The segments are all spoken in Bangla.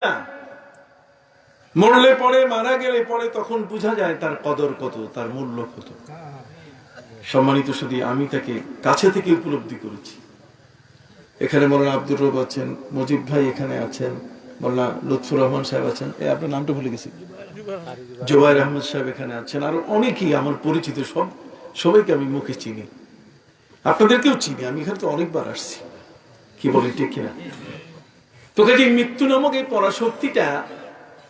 না, মরলে পরে, মারা গেলে পরে তখন বোঝা যায় তার কদর কত, তার মূল্য কত। সম্মানিত শুধু আমি তাকে কাছে থেকে উপলব্ধি করেছি। এখানে মৌলানা আব্দুর রব আছেন, মুজিব ভাই এখানে আছেন, মৌলানা লুৎফুর রহমান সাহেব আছেন, আপনার নামটা ভুলে গেছি, জুবাইর আহমদ সাহেব এখানে আছেন, আর অনেকেই আমার পরিচিত, সবাইকে আমি মুখে চিনি, আপনাদেরকেও চিনি, আমি এখানে তো অনেকবার আসছি। কি বলি ঠিক কিনা? তো কাজে মৃত্যু নামক এই পরাশক্তিটা,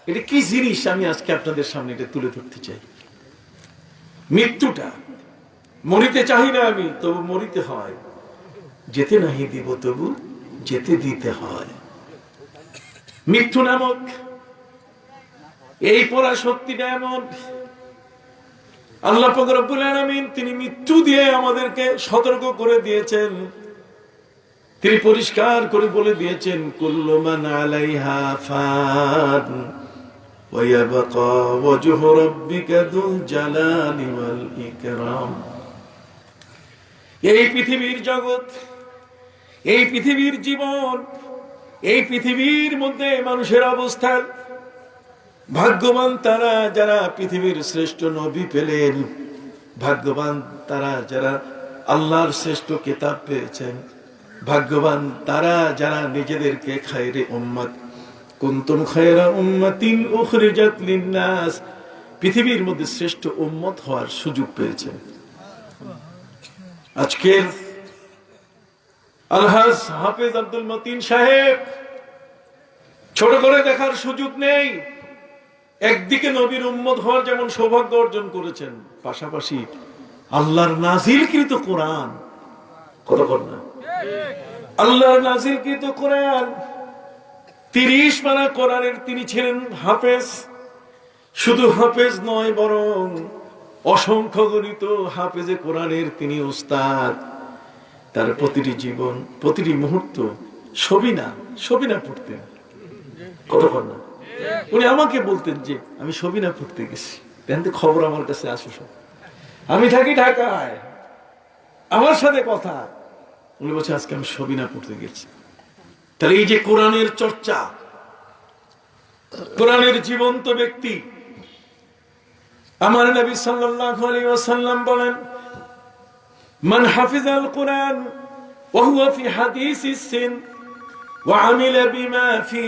এটা কি জিনিস আমি আজকে আপনাদের সামনে এটা তুলে ধরতে চাই। মৃত্যুটা, মরিতে চাই না আমি, তবু মরিতে হয়, যেতে নাহি দিব তবু যেতে দিতে হয়। মৃত্যু নামক এই পরাশক্তিটা এমন, আল্লাহ পাক রব্বুল আলামিন তিনি মৃত্যু দিয়ে আমাদেরকে সতর্ক করে দিয়েছেন। তিনি পরিষ্কার করে বলে দিয়েছেন, কুল্লু মান আলাইহা ফান ওয়া ইয়াবকা ওয়াজহু রাব্বিকা যুল জালালি ওয়াল ইকরাম। এই পৃথিবীর জগৎ, এই পৃথিবীর জীবন, এই পৃথিবীর মধ্যে মানুষের অবস্থান, ভাগ্যবান তারা যারা পৃথিবীর শ্রেষ্ঠ নবী পেলেন, ভাগ্যবান তারা যারা আল্লাহর শ্রেষ্ঠ কিতাব পেয়েছেন, ভাগ্যবান তারা যারা নিজেদেরকে খায়রে উম্মত, কুনতুম খায়রা উম্মাতিন উখরিজাত লিন-নাস, পৃথিবীর মধ্যে শ্রেষ্ঠ উম্মত হওয়ার সুযোগ পেয়েছেন। আজকের আলহাজ হাফেজ আব্দুল মতিন সাহেব ছোট করে দেখার সুযোগ নেই। একদিকে নবীর উম্মত হওয়ার যেমন সৌভাগ্য অর্জন করেছেন, পাশাপাশি আল্লাহর নাজিলকৃত কোরআন, কতক্ষণ না আল্লাহর নাজিলকৃত কোরআন, 30 পারা কোরআনের তিনি ছিলেন হাফেজ। শুধু হাফেজ নয়, বরং অসংখ্য গণিত হাফেজে কোরআনের তিনি উস্তাদ। তার প্রতিটি জীবন, প্রতিটি মুহূর্ত সবিনা পড়তেন, কতক্ষণ না উনি আমাকে বলতেন যে আমি সবিনা পড়তে গেছি, খবর আমার কাছে আসে সব, আমি থাকি ঢাকায়, আমার সাথে কথা, উনি বলছে আজকে আমি সবিনা পড়তে গেছি। তাহলে এই যে কোরআনের চর্চা, কোরআনের জীবন্ত ব্যক্তি আমার নবী সাল্লাল্লাহু আলাইহি ওয়াসাল্লাম বলেন, মান হাফিজাল কোরআন ওয়া হুয়া ফি হাদিসিস সিন ওয়া আমিলা বিমা ফি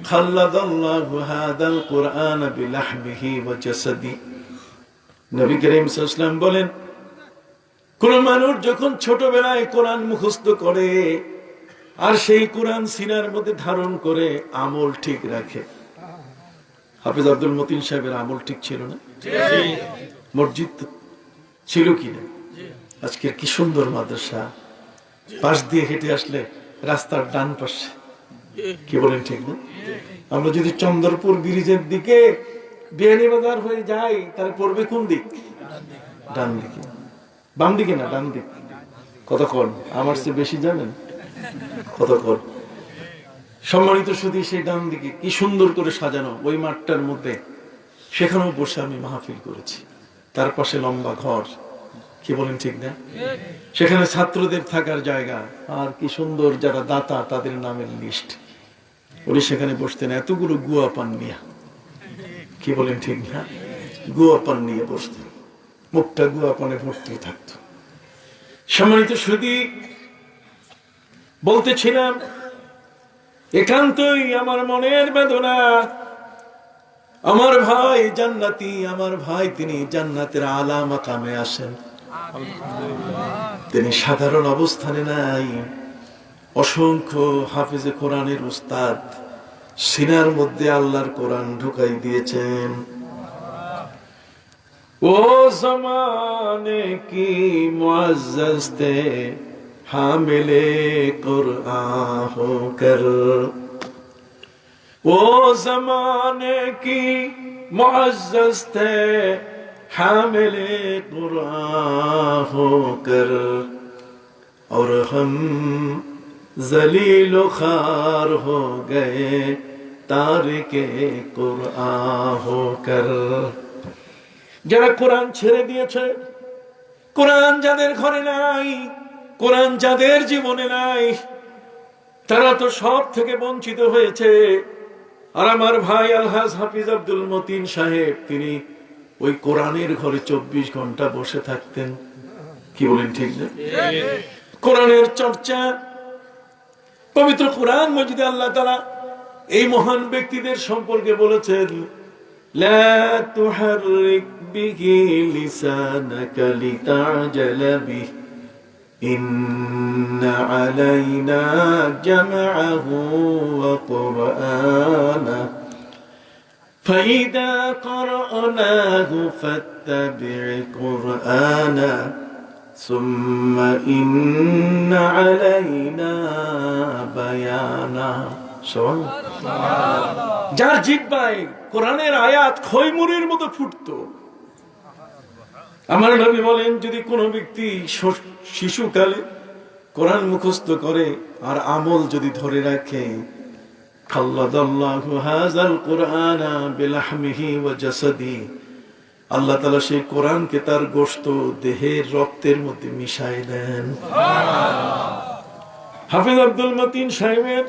খাল্লাদাল্লাহু হাদাল কোরআন বিলাহমিহি ওয়া জাসাদি। নবী করিম সাল্লাল্লাহু আলাইহি ওয়াসাল্লাম বলেন, কোন মানুষ যখন ছোটবেলায় কোরআন মুখস্থ করে আর সেই কোরআন সিনার মধ্যে ধারণ করে আমল ঠিক রাখে। হাফেজ আব্দুল মতিন সাহেবের আমল ঠিক ছিল না? মসজিদ ছিল কিনা? আজকের কি সুন্দর মাদ্রাসা, পাশ দিয়ে হেঁটে আসলে রাস্তার ডান পাশে, কি বলেন ঠিক না? আমরা যদি চন্দ্রপুর ব্রিজের দিকে বিয়ানীবাজার হয়ে যাই, তাহলে পড়বে কোন দিক? ডান দিকে, বাম দিকে না, ডান দিক। কতক্ষণ আমার চেয়ে বেশি জানেন? কতক্ষণ সম্মানিত শুধু সেই ডান দিকে কি সুন্দর করে সাজানো ওই মাঠটার মধ্যে, সেখানেও বসে আমি মাহফিল করেছি। তার পাশে লম্বা ঘর, কি বলেন ঠিক না? সেখানে ছাত্রদের থাকার জায়গা, আর কি সুন্দর যারা দাতা তাদের নামের লিস্ট। উনি সেখানে বসতেন এতগুলো গুয়া পান নিয়ে, কি বলেন ঠিক না? গুয়া পান নিয়ে বসতেন, মুখটা গুয়া পানে ভর্তি থাকতো। সম্মানিত শুধু বলতেছিলাম, একান্তই আমার মনের বেদনা, আমার ভাই জান্নাতি, আমার ভাই তিনি জান্নাতের আলা মাকামে আসেন, তিনি সাধারণ অবস্থানে নাই। অসংখ্য হাফেজে কোরআনের উস্তাদ, সিনার মধ্যে আল্লাহর কোরআন ঢুকাই দিয়েছেন। ও জমানে কি মুআজ্জাজ তে হামিলে কুরআন হোকর, ও জমানে কি মুআজ্জাজ তে হামিলে কুরআন হোকর, और हम जलील खार हो गए तारिके कुरआन होकर। যারা কোরআন ছেড়ে দিয়েছে, কোরআন যাদের ঘরে নাই, কোরআন যাদের জীবনে নাই, তারা তো সব থেকে বঞ্চিত হয়েছে। আর আমার ভাই আলহাজ হাফিজ আব্দুল মতিন সাহেব, তিনি ওই কোরআনের ঘরে 24 ঘন্টা বসে থাকতেন। কি বলেন, ঠিক না? কোরআনের চর্চা, পবিত্র কোরআন মজিদে আল্লাহ তাআলা এই মহান ব্যক্তিদের সম্পর্কে বলেছেন, লা তুহাররিক বিহি লিসানাকা লিতা'জালা বিহি ইন্না আলাইনা জামআহু ওয়া কুরআনা ফাইদা ক্বরানাহু ফাত্তাবি' কুরআনা সুম্মা ইন্না আলাইনা বায়ানা। যার জিহ্বায় কোরআনের আয়াত খৈমুরের মতো ফুটতো, আমার নবী বলেন, যদি কোনো ব্যক্তি শিশুকালে কোরআন মুখস্থ করে আর আমল যদি ধরে রাখে, খাল্লাদাল্লাহু হাযাল কুরআনা বিলাহমিহি ওয়া জাসাদি, আল্লাহ তাআলা সেই কোরআনকে তার গোশত দেহের রক্তের মধ্যে মিশায় দেন। হাফিজ আব্দুল মতিন সাহেবের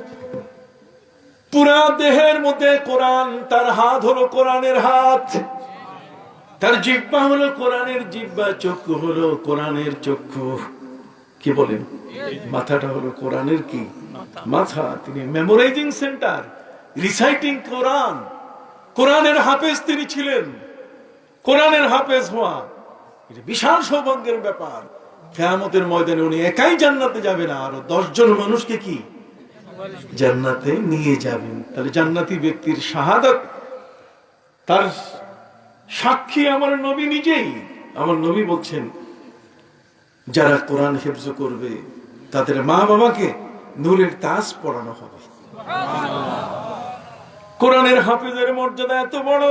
পুরা দেহের মধ্যে কোরআন, তার হাত হলো কোরআনের হাত, তার জিহ্বা হলো কোরআনের জিহ্বা, চক্ষু হলো কোরআনের চক্ষু। কি বলেন? মাথাটা হলো কোরআনের কি মাথা। তিনি মেমোরাইজিং সেন্টার, রিসাইটিং কোরআন, কোরআনের হাফেজ তিনি ছিলেন। কোরআনের হাফেজ হওয়া এটা বিশাল সৌভাগ্যের ব্যাপার। কিয়ামতের ময়দানে উনি একাই জান্নাতে যাবেন, আরো 10 জন মানুষকে কি জান্নাতে নিয়ে যাবেন। তাহলে জান্নাতি ব্যক্তির শাহাদাত, তার সাক্ষী আমার নবী নিজেই। আমার নবী বলছেন, যারা কোরআন হিফজ করবে তাদের মা বাবাকে নূরের তাজ পরানো হবে। কোরআনের হাফেজের মর্যাদা এত বড়,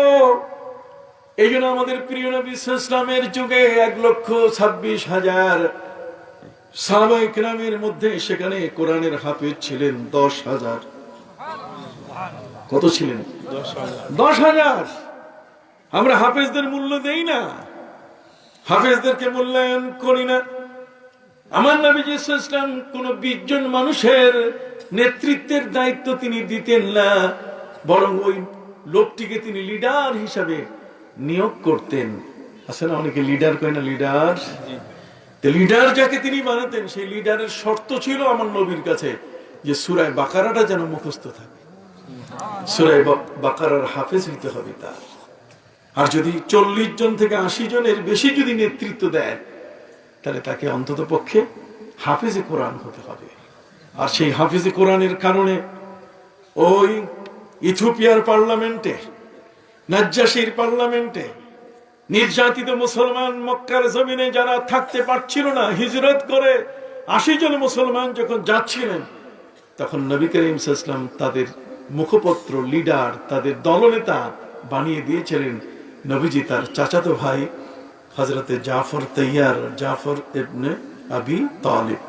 এই জন্য আমাদের প্রিয় নবী সাল্লাল্লাহু আলাইহি ওয়াসাল্লামের যুগে 1,26,000 সাহাবায়ে কেরামের মধ্যে সেখানে কোরআনের হাফেজ ছিলেন 10,000। কত ছিলেন? 10,000। আমরা হাফেজদের মূল্য দেই না, হাফেজদেরকে মূল্যায়ন করি না। আমার নবীজি সাল্লাল্লাহু আলাইহি ওয়াসাল্লাম কোন 20 জন মানুষের নেতৃত্বের দায়িত্ব তিনি দিতেন না, বরং ওই লোকটিকে তিনি লিডার হিসাবে নিয়োগ করতেন। আসলে অনেকে লিডার কয় না, লিডার। লিডার যাকে তিনি বানাতেন, সেই লিডারের শর্ত ছিল আমার নবীর কাছে যে সূরা বাকারাটা যেন মুখস্থ থাকে, সূরা বাকারার হাফেজ হইতে হবে তার। আর যদি 40 জন থেকে 80 জনের বেশি যদি নেতৃত্ব দেয়, তাহলে তাকে অন্তত পক্ষে হাফেজে কোরআন হতে হবে। আর সেই হাফেজে কোরআনের কারণে ওই ইথিওপিয়ার পার্লামেন্টে, নাজ্জাশীর পার্লামেন্টে নির্যাতিত মুসলমান মক্কার জমিনে যারা থাকতে পারছিল না, হিজরত করে 80 জন মুসলমান যখন যাচ্ছিলেন, তখন নবী করিম সাল্লাল্লাহু আলাইহি ওয়াসাল্লাম তাদের মুখপত্র, লিডার, তাদের দলনেতা বানিয়ে দিয়েছিলেন নবীজি তার চাচাতো ভাই হযরতে জাফর তাইয়ার, জাফর ইবনে আবি তালিব।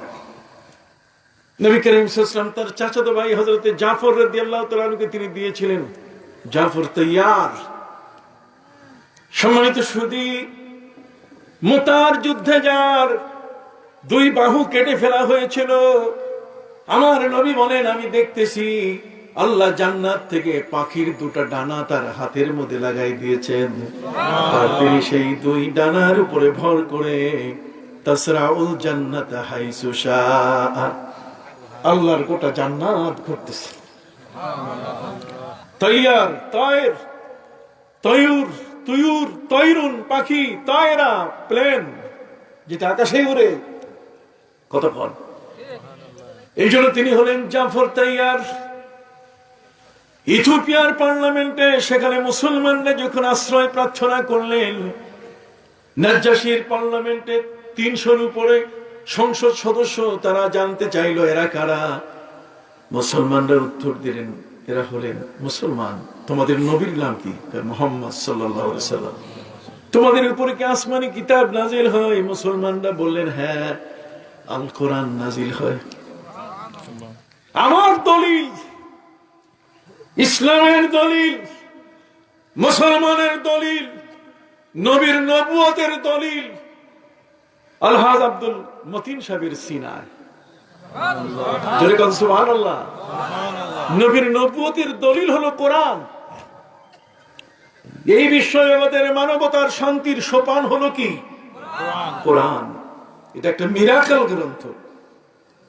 নবী করিম সাল্লাল্লাহু আলাইহি ওয়াসাল্লাম তার চাচাতো ভাই হযরতে জাফর রাদিয়াল্লাহু তাআলা আনহুকে তিনি দিয়েছিলেন জাফর তাইয়ার। সম্মানিত সুধী, মুতার যুদ্ধে যার 2 বাহু কেটে ফেলা হয়েছিল, আমার নবী বলেন, আমি দেখতেছি আল্লাহ জান্নাত থেকে পাখির 2টা ডানা তার হাতের মধ্যে লাগাই দিয়েছেন। আর তিনি সেই 2 ডানার উপরে ভর করে তাসরাউল জান্নাত হাইসু শাআ, আল্লাহর গোটা জান্নাত ঘুরতেছে। তাইয়ার, তায়ের, তয়ুর, তুয়ুর, তয়রুন পাখি, তায়রা প্লেন, যেটা আকাশে উড়ে। কতক্ষণ? এই জন্য তিনি হলেন জাফর তাইয়ার। ইথিওপিয়ার পার্লামেন্টে সেখানে মুসলমানরা যখন আশ্রয় প্রার্থনা করলেন, নাজ্জাশীর পার্লামেন্টে 300-র উপরে সংসদ সদস্য, তারা জানতে চাইল এরা কারা। মুসলমানরা উত্তর দিলেন, এরা হলেন মুসলমান। তোমাদের নবীর নাম কি? মুহাম্মদ সাল্লাল্লাহু আলাইহি ওয়াসাল্লাম। তোমাদের উপরে কি আসমানি কিতাব নাজিল হয়? মুসলমানরা বললেন, হ্যাঁ, আল কোরআন নাজিল হয়। আমার দলিল, ইসলামের দলিল, মুসলমানের দলিল, নবীর নবুয়তের দলিল আলহাজ আব্দুল মতিন সাহেবের সিনায়। জোরে কোন সুবহানাল্লাহ। নবীর নবুয়তের দলিল হলো কোরআন। এই বিশ্ব জগতের মানবতার শান্তির সোপান হলো কি? কোরআন। এটা একটা মিরাকেল গ্রন্থ।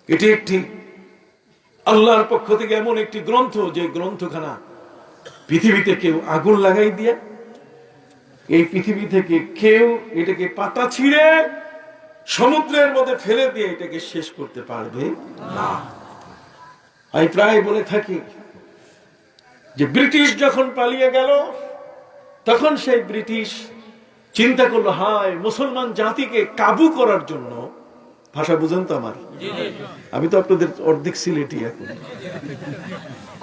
এটি একটি আল্লাহর পক্ষ থেকে এমন একটি গ্রন্থ, যে গ্রন্থখানা পৃথিবীতে কেউ আগুন লাগাই দিয়ে, এই পৃথিবী থেকে কেউ এটাকে পাতা ছিঁড়ে সমুদ্রের মধ্যে ফেলে দিয়ে এটাকে শেষ করতে পারবে না। আমি প্রায় বলে থাকি যে ব্রিটিশ যখন পালিয়ে গেল, তখন সেই ব্রিটিশ চিন্তা করলো, হায় মুসলমান জাতিকে কাবু করার জন্য, ভাষা বুঝেন তো আমার, আমি তো আপনাদের অর্ধেক সিলেটি এখন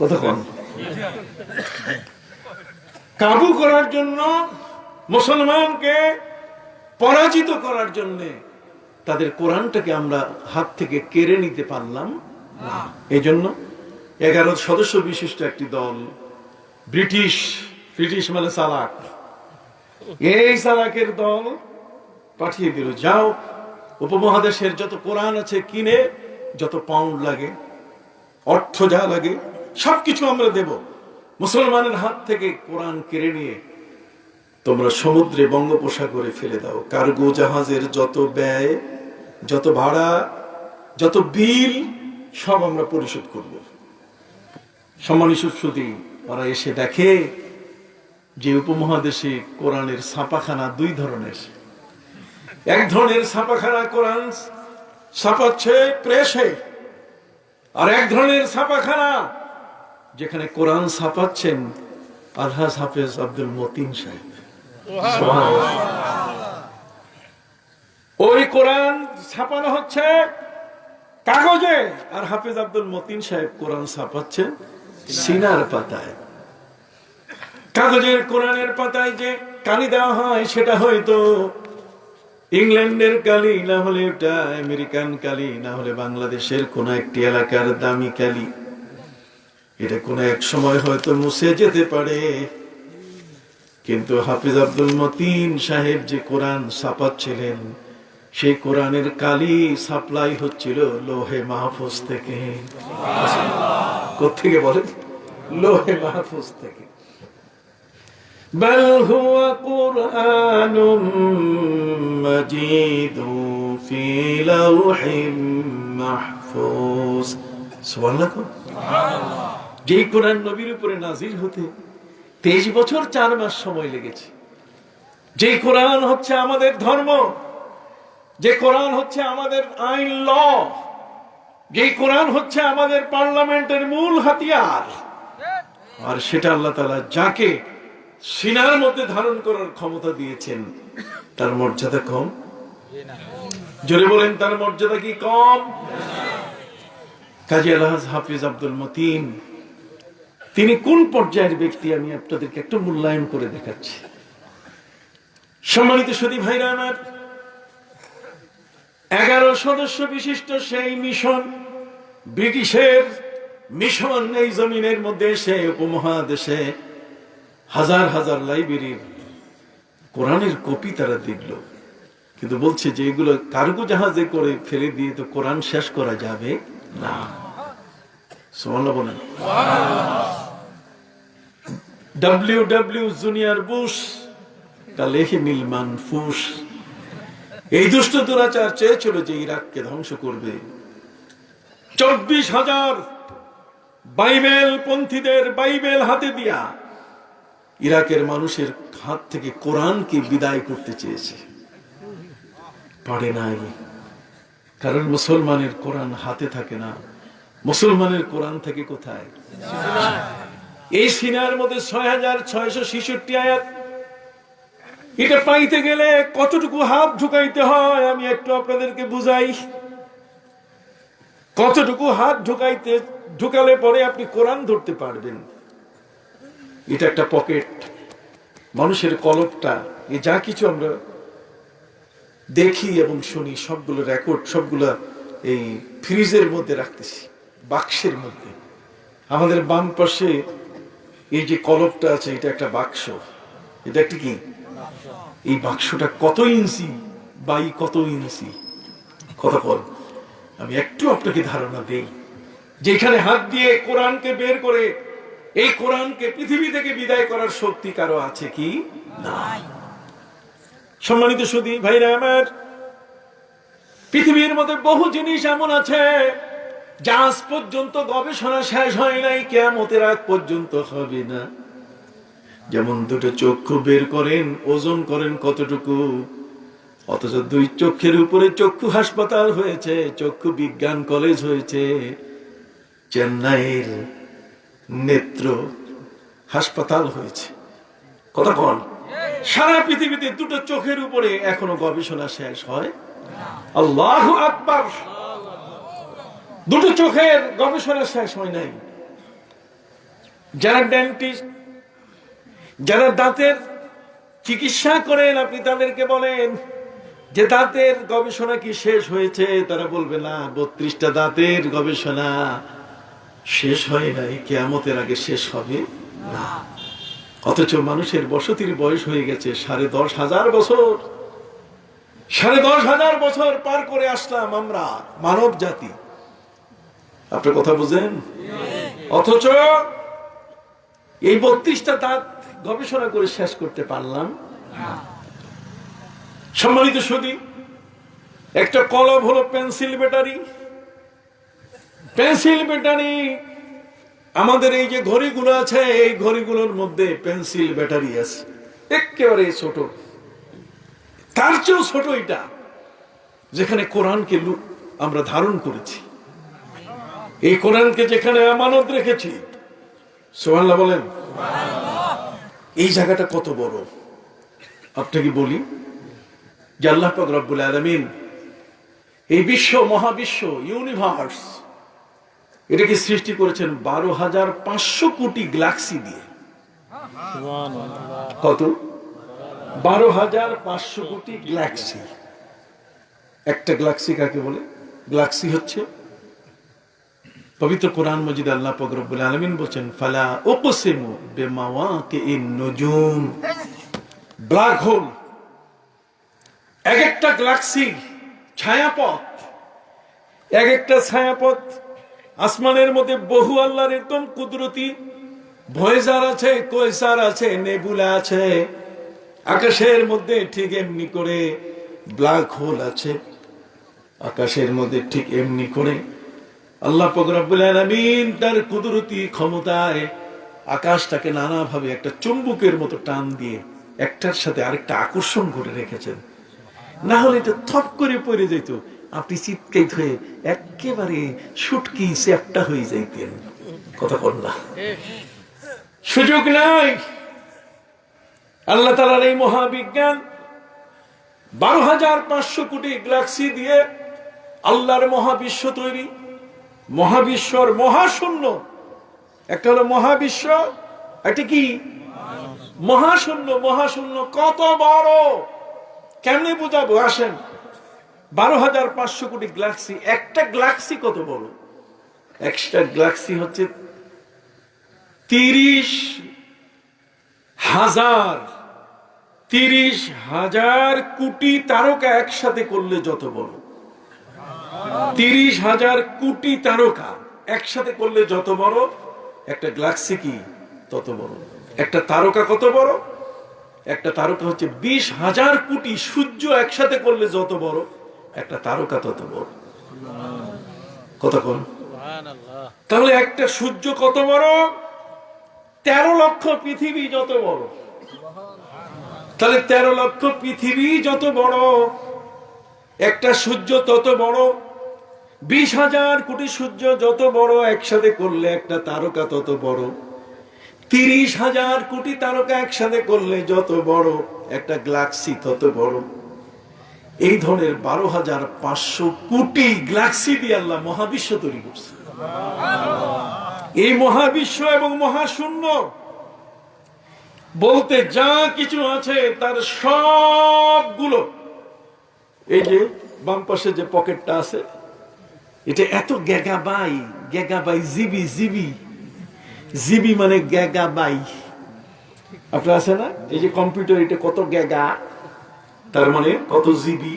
কতক্ষণ, কাবু করার জন্য, মুসলমানকে পরাজিত করার জন্য তাদের কোরআনটাকে আমরা হাত থেকে কেড়ে নিতে পারলাম না। এই জন্য 11 সদস্য বিশিষ্ট একটি দল, ব্রিটিশ মানে চালাক, এই চালাকের দল পাঠিয়ে দিল, যাও উপমহাদেশের যত কোরআন আছে কিনে, যত পাউন্ড লাগে, অর্থ যা লাগে সবকিছু আমরা দেব, মুসলমানের হাত থেকে কোরআন কেড়ে নিয়ে তোমরা সমুদ্রে বঙ্গোপসাগরে ফেলে দাও। কার্গো জাহাজের যত ব্যয়, যত ভাড়া, যত বিল সব আমরা পরিশোধ করব। সম্মানিত সুধী, ওরা এসে দেখে যে উপমহাদেশে কোরআনের ছাপাখানা দুই ধরনের। এক ধরনের ছাপাখানা কোরআন ছাপাচ্ছে প্রেসে, আর এক ধরনের ছাপাখানা যেখানে কোরআন ছাপাচ্ছেন আলহাজ হাফেজ আব্দুল মতিন সাহেব। ওই কোরআন ছাপানো হচ্ছে কাগজে, আর হাফেজ আব্দুল মতিন সাহেব কোরআন ছাপাচ্ছেন সিনার পাতায়। কাগজের কোরআনের পাতায় যে কালি দেওয়া হয়, সেটা হয়তো ইংল্যান্ডের কালি, না হলে এটা আমেরিকান কালি, না হলে বাংলাদেশের কোন একটি এলাকার দামি কালি। এটা কোন এক সময় হয়তো মুছে যেতে পারে, কিন্তু হাফিজ আব্দুল মতিন সাহেব যে কোরআন ছাপাচ্ছিলেন, সেই কোরআনের কালি সাপ্লাই হচ্ছিল লোহে মাহফুজ থেকে। কোত্থেকে বলেন? লোহে মাহফুজ থেকে। বাল হুয়া কুরআনুম মাজিদুন ফি লাওহিম মাহফুজ। সুবহানাল্লাহ। যে কোরআন নবীর উপরে নাজিল হতে 23 বছর 4 মাস সময় লেগেছে, যে কোরআন হচ্ছে আমাদের ধর্ম, যে কোরআন হচ্ছে আমাদের আইন, ল, যে কোরআন হচ্ছে আমাদের পার্লামেন্টের মূল হাতিয়ার, আর সেটা আল্লাহ তাআলা যাকে সিনার মধ্যে ধারণ করার ক্ষমতা দিয়েছেন, তার মর্যাদা কম? জোরে বলেন, তার মর্যাদা কি কম? কাজী আলহাজ হাফিজ আব্দুল মতিন তিনি কোন পর্যায়ের ব্যক্তি, আমি আপনাদেরকে একটু মূল্যায়ন করে দেখাচ্ছি। সম্মানিত সুধী ভাইরা আমার, 11 সদস্য বিশিষ্ট সেই মিশন, ব্রিটিশের মিশন, এই জমিনের মধ্যে সেই উপমহাদেশে হাজার হাজার লাইব্রেরির কোরআনের কপি তারা দেখল, কিন্তু বলছে যে এগুলো কার্গো জাহাজে করে ফেলে দিয়ে তো কোরআন শেষ করা যাবে না। সুবহানাল্লাহ বলেন। ডব্লিউ জুনিয়র বুশ কালেহিমিল মানফুস, এই দুষ্ট দুরাচার চেয়েছিল যে ইরাককে ধ্বংস করবে। 24,000 বাইবেল পন্থীদের বাইবেল হাতে দিয়া ইরাকের মানুষের হাত থেকে কোরআনকে বিদায় করতে চেয়েছে, পারে নাই। কারণ মুসলমানের কোরআন হাতে থাকে না, মুসলমানের কোরআন থেকে কোথায়? এই সিনার মধ্যে 6,666 আয়াত। এটা পাইতে গেলে কতটুকু হাত ঢুকাইতে হয় আমি একটু আপনাদেরকে বুঝাই। কতটুকু হাত ঢুকালে পরে আপনি কোরআন ধরতে পারবেন। এটা একটা পকেট, মানুষের কলবটা, এ যা কিছু আমরা দেখি এবং শুনি সবগুলো রেকর্ড, সবগুলো এই ফ্রিজের মধ্যে রাখতেছি, বাক্সের মধ্যে। আমাদের বাম পাশে এই যে কলবটা আছে, এটা একটা বাক্স। এটা একটা কি? এই বাক্সটা কত ইঞ্চি বাই কত ইঞ্চি, কত কল? আমি একটু আপনাকে ধারণা দেই, যেখানে হাত দিয়ে কোরআনকে বের করে এই কোরআনকে পৃথিবী থেকে বিদায় করার শক্তি কারো আছে কি? নাই। সম্মানিত সুধী ভাইরা আমার, পৃথিবীর মধ্যে বহু জিনিস এমন আছে যা আজ পর্যন্ত গবেষণা শেষ হয় নাই, কিয়ামতের আগ পর্যন্ত হবে না। যেমন দুটো চক্ষু বের করেন, ওজন করেন কতটুকু, অথচ দুই চক্ষের উপরে চক্ষু হাসপাতাল হয়েছে, চক্ষু বিজ্ঞান কলেজ হয়েছে, চেন্নাইয়ের নেত্র হাসপাতাল হয়েছে। কথা বল, সারা পৃথিবীতে দুটো চোখের উপরে এখনো গবেষণা শেষ হয়? আল্লাহু আকবার। দুটো চোখের গবেষণা শেষ হয় নাই। যারা ডেন্টিস্ট, যারা দাঁতের চিকিৎসা করেন, আপনি তাদেরকে বলেন যে দাঁতের গবেষণা কি শেষ হয়েছে? তারা বলবে না, 32টা দাঁতের গবেষণা শেষ হয় নাই, কিয়ামতের আগে শেষ হবে না। অথচ মানুষের বসতির বয়স হয়ে গেছে 10,500 বছর। 10,500 বছর পার করে আসলাম আমরা, মানব জাতি। আপনার কথা বুঝেন? অথচ এই 32টা দাঁত গবেষণা করে শেষ করতে পারলাম না। সম্মানিত সুধী, একটা কলম হলো পেন্সিল ব্যাটারি। পেন্সিল ব্যাটারি, আমাদের এই যে ঘড়িগুলো আছে, এই ঘড়িগুলোর মধ্যে পেন্সিল ব্যাটারি আছে, একেবারে ছোট। তার চেয়েও ছোট এটা, যেখানে কোরআনকে আমরা ধারণ করেছি, এই কোরআনকে যেখানে আমানত রেখেছি। সুবহানাল্লাহ বলেন। এই জায়গাটা কত বড় আপনাকে বলি, যে আল্লাহ পাক রব্বুল আলামিন এই বিশ্ব, মহাবিশ্ব, ইউনিভার্স, এটাকে সৃষ্টি করেছেন 12,500 কোটি গ্যালাক্সি দিয়ে। কত? 12,500 কোটি গ্যালাক্সি। একটা গ্যালাক্সি কাকে বলে? গ্যালাক্সি হচ্ছে, পবিত্র কোরআন মজিদ আল্লাহ পাক রব্বুল আলামিন বলেন, ফালা উকসিমু বিমাওয়াকিন নুজুম। ব্ল্যাক হোল, এক একটা গ্যালাক্সি ছায়াপথ, এক একটা ছায়াপথ। আসমানের মধ্যে বহু আল্লাহর একদম কুদরতি ভয়েজার আছে, কোয়েসার আছে, নেবুলা আছে। আকাশের মধ্যে ঠিক এমনি করে ব্ল্যাক হোল আছে। আকাশের মধ্যে ঠিক এমনি করে আল্লাহ পাক রব্বুল আলামিন তার কুদরতি ক্ষমতায় আকাশটাকে নানাভাবে একটা চুম্বকের মতো টান দিয়ে একটার সাথে আরেকটা আকর্ষণ করে রেখেছেন। না হলে এটা থপ করে পড়ে যেত, আপনি চিৎকার হয়ে একেবারে শুটকি চ্যাপ্টা হয়ে যাইতেন। কথা বল না, সুযোগ নাই। আল্লাহ তাআলার এই মহাবিজ্ঞান 12,500 কোটি গ্যালাক্সি দিয়ে আল্লাহর মহাবিশ্ব তৈরি। মহাবিশ্বর মহাশূন্য, একটা হলো মহাবিশ্ব, একটা কি মহাশূন্য। মহাশূন্য কত বড় কেমনে বোঝাবো? আসেন, 12,500 কোটি গ্যালাক্সি। একটা গ্যালাক্সি কত বড়? একটা গ্যালাক্সি হচ্ছে 30,000 কোটি তারকা একসাথে করলে যত বড়। 30,000 কোটি তারকা একসাথে করলে যত বড়, একটা গ্যালাক্সি কি তত বড়। একটা তারকা কত বড়? একটা তারকা হচ্ছে 20,000 কোটি সূর্য একসাথে করলে যত বড়, একটা তারকা তত বড়। কতক্ষণ? তাহলে একটা সূর্য কত বড়? 13 লক্ষ পৃথিবী যত বড়। তাহলে 13 লক্ষ পৃথিবী যত বড়, একটা সূর্য তত বড়। 20,000 কোটি সূর্য যত বড়, একসাথে করলে একটা তারকা তত বড়। 30,000 কোটি তারকা একসাথে করলে যত বড়, একটা গ্যালাক্সি তত বড়। এই ধরনের 12,500 কোটি গ্যালাক্সি দিয়ে আল্লাহ মহাবিশ্ব তৈরি করছে। এই মহাবিশ্ব এবং মহাশূন্য বলতে যা কিছু আছে তার সবগুলো, এই যে বাম পাশে যে পকেটটা আছে, এটা এত গেগাবাই জিবি জিবি জিবি মানে গেগাবাই। আপনার আছে না, এই যে কম্পিউটার, এটা কত গেগা, তার মানে কত জিবি।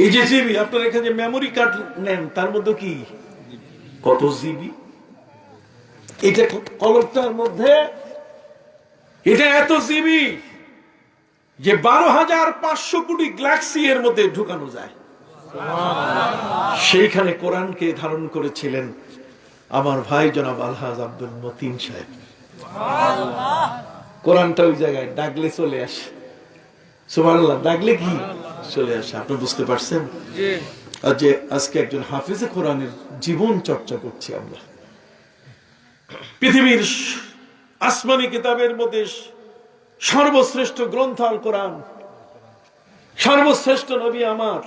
এই যে জিবি, আপনার এখানে যে মেমোরি কার্ড নেন তার মধ্যে কি কত জিবি? এটা কলমটার মধ্যে এটা এত জিবি যে 12,500 কোটি গ্যালাক্সি এর মধ্যে ঢুকানো যায়। সেইখানে কোরআনকে ধারণ করেছিলেন আমার ভাই জনাব আলহাজ আব্দুল মতিন সাহেব। কোরআনটা ওই জায়গায় ডাকলে চলে আসে, সুবহানাল্লাহ, ডাকলে কি চলে আসে। আপনি বুঝতে পারছেন? যে আজকে একজন হাফিজে কোরআনের জীবন চর্চা করছি আমরা। পৃথিবীর আসমানি কিতাবের মধ্যে সর্বশ্রেষ্ঠ গ্রন্থ আল কোরআন, সর্বশ্রেষ্ঠ নবী আমার,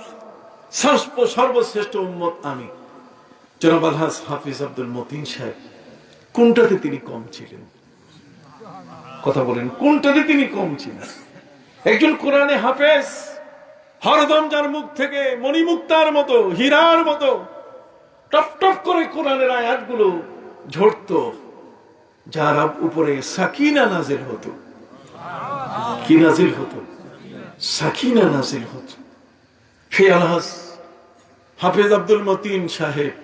সর্বশ্রেষ্ঠ উম্মত আমি। জনাব আলহাজ হাফিজ আব্দুল মতিন সাহেব কোনটাতে তিনি কম ছিলেন? কথা বলেন, কোনটাতে তিনি কম ছিলেন? একজন কোরআনে হাফেজ, হরদম যার মুখ থেকে মণিমুক্তার মতো, হীরার মতো টপ টপ করে কোরআনের আয়াতগুলো ঝরতো, যার উপরে সাকিনা নাজিল হতো। কি নাজিল হতো? সাকিনা নাজিল হতো। সেই আলহাজ হাফেজ আব্দুল মতিন সাহেব,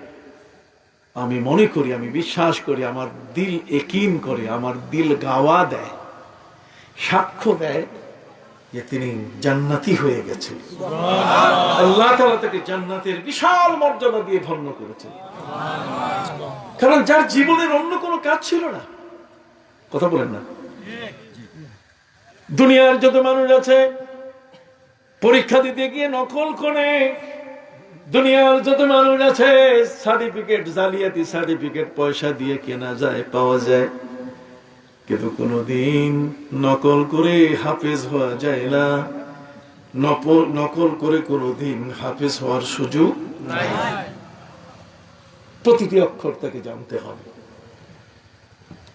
আমি মনে করি, আমি বিশ্বাস করি, আমার দিল একিন করে, আমার দিল গাওয়া দেয়, সাক্ষ্য দেয় যে তিনি জান্নাতি হয়ে গেছেন। আল্লাহ তাআলা তাকে জান্নাতের বিশাল মর্যাদা দিয়ে ধন্য করেছেন। কারণ যার জীবনের অন্য কোনো কাজ ছিল না। কথা বলেন না? দুনিয়ার যত মানুষ আছে পরীক্ষা দিতে গিয়ে নকল করে, দুনিয়ার যত মানুষ আছে সার্টিফিকেট, জালিয়াতি সার্টিফিকেট পয়সা দিয়ে কেনা যায়, পাওয়া যায়, কিন্তু কোনদিন নকল করে হাফেজ হওয়া যায় না। নকল করে কোনদিন হাফেজ হওয়ার সুযোগ নাই। প্রতিটি অক্ষর তাকে জানতে হবে।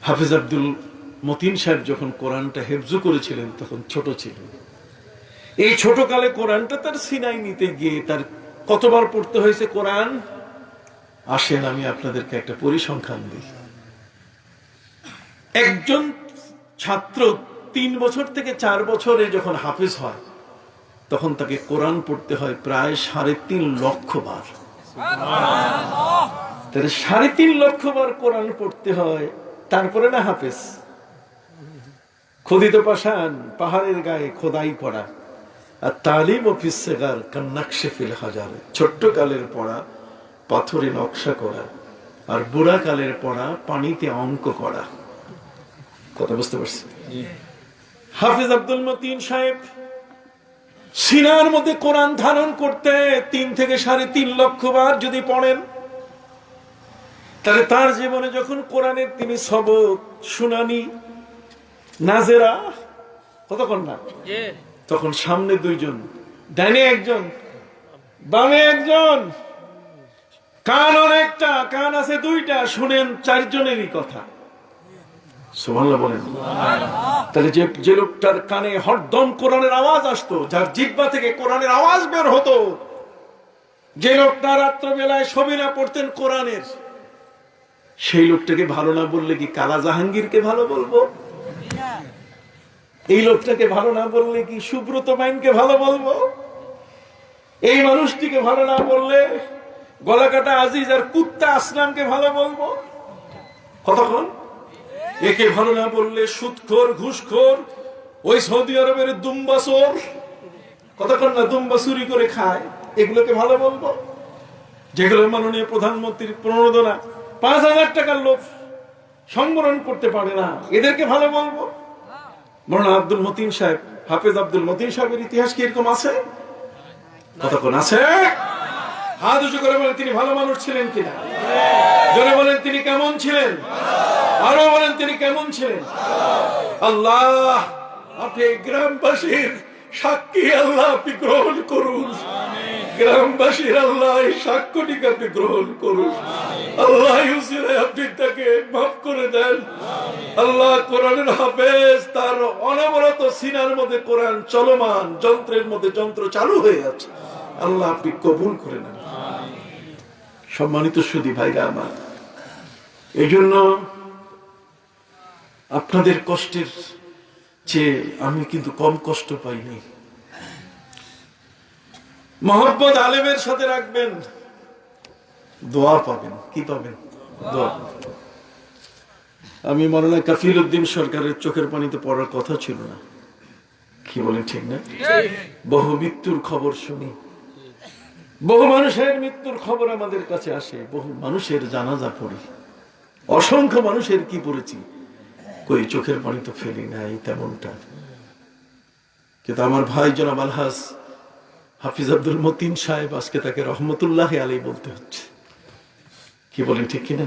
হাফেজ আব্দুল মতিন সাহেব যখন কোরআনটা হেফজ করেছিলেন তখন ছোট ছিলেন। এই ছোট কালে কোরআনটা তার সিনাই নিতে গিয়ে তার কতবার পড়তে হয়েছে কোরআন? আসেন আমি আপনাদেরকে একটা পরিসংখ্যান দিই। একজন ছাত্র 3 বছর থেকে 4 বছরে যখন হাফেজ হয় তখন তাকে কোরআন পড়তে হয় প্রায় 3.5 লক্ষ বার। তাহলে 3.5 লক্ষ বার কোরআন পড়তে হয়, তারপরে না হাফেজ। খোদিত পাষাণ, পাহাড়ের গায়ে খোদাই করা, আর তালিম ও ফিসসিগার কান্নাকশে ফিল হাজার, ছোট্ট কালের পড়া পাথরে নকশা করা, আর বুড়া কালের পড়া পানিতে অঙ্ক করা। কথা বুঝতে পারছি? হাফেজ আব্দুল মতিন সাহেব সিনার মধ্যে কোরআন ধারণ করতে 3 থেকে 3.5 লক্ষ বার যদি পড়েন, তাহলে তার জীবনে যখন কোরআনের তিনি সবক শুনানি নাজেরা, কতক্ষণ না, তখন সামনে 2 জন, ডাইনে 1 জন, বামে 1 জন, কান অনেকটা, কান আছে 2টা, শুনেন 4 জনেরই কথা। সুবহানাল্লাহ বলেন। তাহলে যে লোকটার কানে হরদম কোরআনের আওয়াজ আসতো, যার জিহ্বা থেকে কোরআনের আওয়াজ বের হতো, যে লোকটা রাত্রবেলায় সবিনা পড়তেন কোরআনের, সেই লোকটাকে ভালো না বললে কি কালা জাহাঙ্গীরকে ভালো বলবো? এই লোকটাকে ভালো না বললে কি সুব্রত মাইনকে ভালো বলবো? এই মানুষটিকে ভালো না বললে গলাকাটা আজিজ আর কুত্তা আসলামকে ভালো বলবো? কতক্ষণ? একে ভালো না বললে সুদখোর, ঘুষখোর, ওই সৌদি আরবের দুম্বাসোর, কতক্ষণ না দুম্বা চুরি করে খায়, এগুলোকে ভালো বলবো? যেগুলো মাননীয় প্রধানমন্ত্রীর প্রণোদনা 5,000 টাকার লোক সংবরণ করতে পারে না, এদেরকে ভালো বলবো? মাওলানা আব্দুল মতিন সাহেব, হাফেজ আব্দুল মতিন সাহেবের ইতিহাস কি এরকম আছে? কতক্ষণ আছে? হাত উঁচু করে বলেন তিনি ভালো মানুষ ছিলেন কিনা? জোরে বলেন তিনি কেমন ছিলেন? আরো বলেন তিনি কেমন ছিলেন? আল্লাহ আপনি গ্রামবাসীর সাক্ষী, আল্লাহ আপনি গ্রহণ করুন। গ্রামবাসীর আল্লাহ এই সাক্ষ্যটিকে আপনি গ্রহণ করুন। আল্লাহ আপনি তাকে মাফ করে দেন। আল্লাহ কোরআনের হাফেজ, তার অনবরত সিনার মধ্যে কোরআন চলমান, যন্ত্রের মধ্যে যন্ত্র চালু হয়ে আছে, আল্লাহ আপনি কবুল করে নেন। সম্মানিত সুধী ভাইরা আমার, এই জন্য আপনাদের কষ্টের চেয়ে আমি কিন্তু কম কষ্ট পাইনি। মহব্বত আলেমের সাথে রাখবেন, দোয়া পাবেন। কি পাবেন? দোয়া। আমি মাওলানা কাফিল উদ্দিন সরকারের চোখের পানিতে পড়ার কথা ছিল না, কি বলেন ঠিক না? বহু মৃত্যুর খবর শুনি, বহু মানুষের মৃত্যুর খবর আমাদের কাছে আসে, বহু মানুষের জানাজা পড়ি, অসংখ্য মানুষের কি পড়েছি, কই চোখের পানি তো ফেলি নাই তেমনটা। কিন্তু আমার ভাই জনাব আলহাজ হাফিজ আব্দুল মতিন সাহেব, আজকে তাকে রহমতুল্লাহ আলাইহি বলতে হচ্ছে, কি বলেন ঠিক কিনা?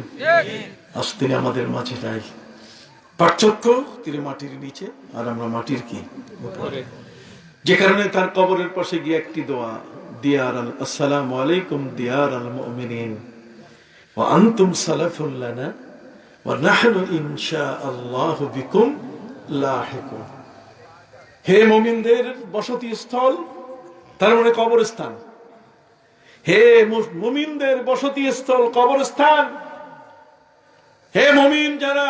আজ তিনি আমাদের মাঝে নাই। পার্থক্য, তিনি মাটির নিচে আর আমরা মাটির কি উপরে। যে কারণে তার কবরের পাশে গিয়ে একটি দোয়া, দিয়ার আল আসসালামু আলাইকুম দিয়ার আল মুমিনিন ওয়া আনতুম সালাফুল লানা ওয়া নাহনু ইনশাআল্লাহু বিকুম লাহিকুন। হে মুমিনদের বসতি স্থল, তার মানে কবরস্থান, হে মুমিনদের বসতি স্থল কবরস্থান, হে মুমিন যারা,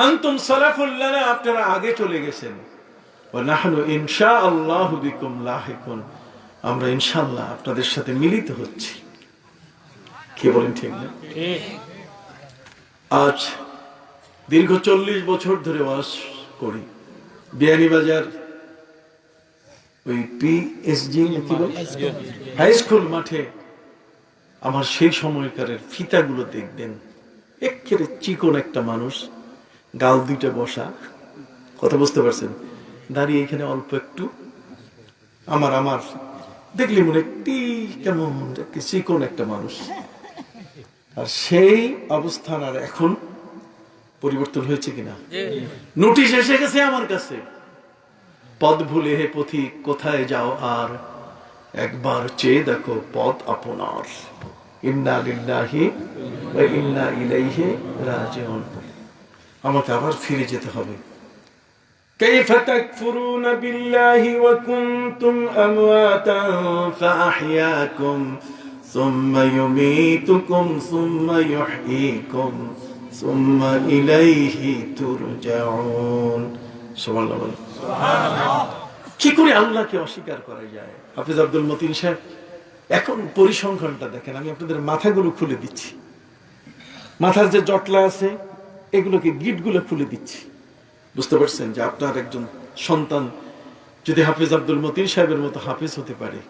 আনতুম সালাফুল লানা, আপনারা আগে চলে গেছেন, ওয়া নাহনু ইনশাআল্লাহু বিকুম লাহিকুন, আমরা ইনশাআল্লাহ আপনাদের সাথে মিলিত হচ্ছি। কি বলেন ঠিক না? আজ দীর্ঘ 40 বছর ধরে ওয়াজ করি বিয়ানীবাজার ওই পিএসজি হাই স্কুল মাঠে। আমার সেই সময়কারের ফিতাগুলো দেখবেন, একেবারে চিকন একটা মানুষ, গাল দুইটা বসা, কথা বুঝতে পারছেন, দাঁড়িয়ে এখানে অল্প একটু, আমার আমার দেখলি মনে একটি কেমন চিকন একটা মানুষ। আর সেই অবস্থান আর এখন পরিবর্তন হয়েছে কিনা? নোটিশ এসে গেছে আমার কাছে, পদ ভুলে হে পথিক কোথায় যাও আর, একবার চেয়ে দেখো পথ আপনার, ইন্না লিল্লাহি ওয়া ইন্না ইলাইহি রাজিউন। আমাকে আবার ফিরে যেতে হবে। কাইফা তাকফুরুনা বিল্লাহি ওয়া কুনতুম আমওয়াতান ফাআহইয়াকুম সুম্মা ইউমীতুকুম সুম্মা ইউহয়ীকুম সুম্মা ইলাইহি তুরজাউন। সুবহানাল্লাহ। কি করে আল্লাহকে অস্বীকার করা যায়? হাফিজ আব্দুল মতিন সাহেব, এখন পরিসংখ্যানটা দেখেন, আমি আপনাদের মাথাগুলো খুলে দিচ্ছি, মাথার যে জটলা আছে এগুলোকে গিটগুলো খুলে দিচ্ছি। বুঝতে পারছেন যে আপনার একজন সন্তান যদি হাফিজ আব্দুল মতিন সাহেবের মতো হাফিজ হতে পারে,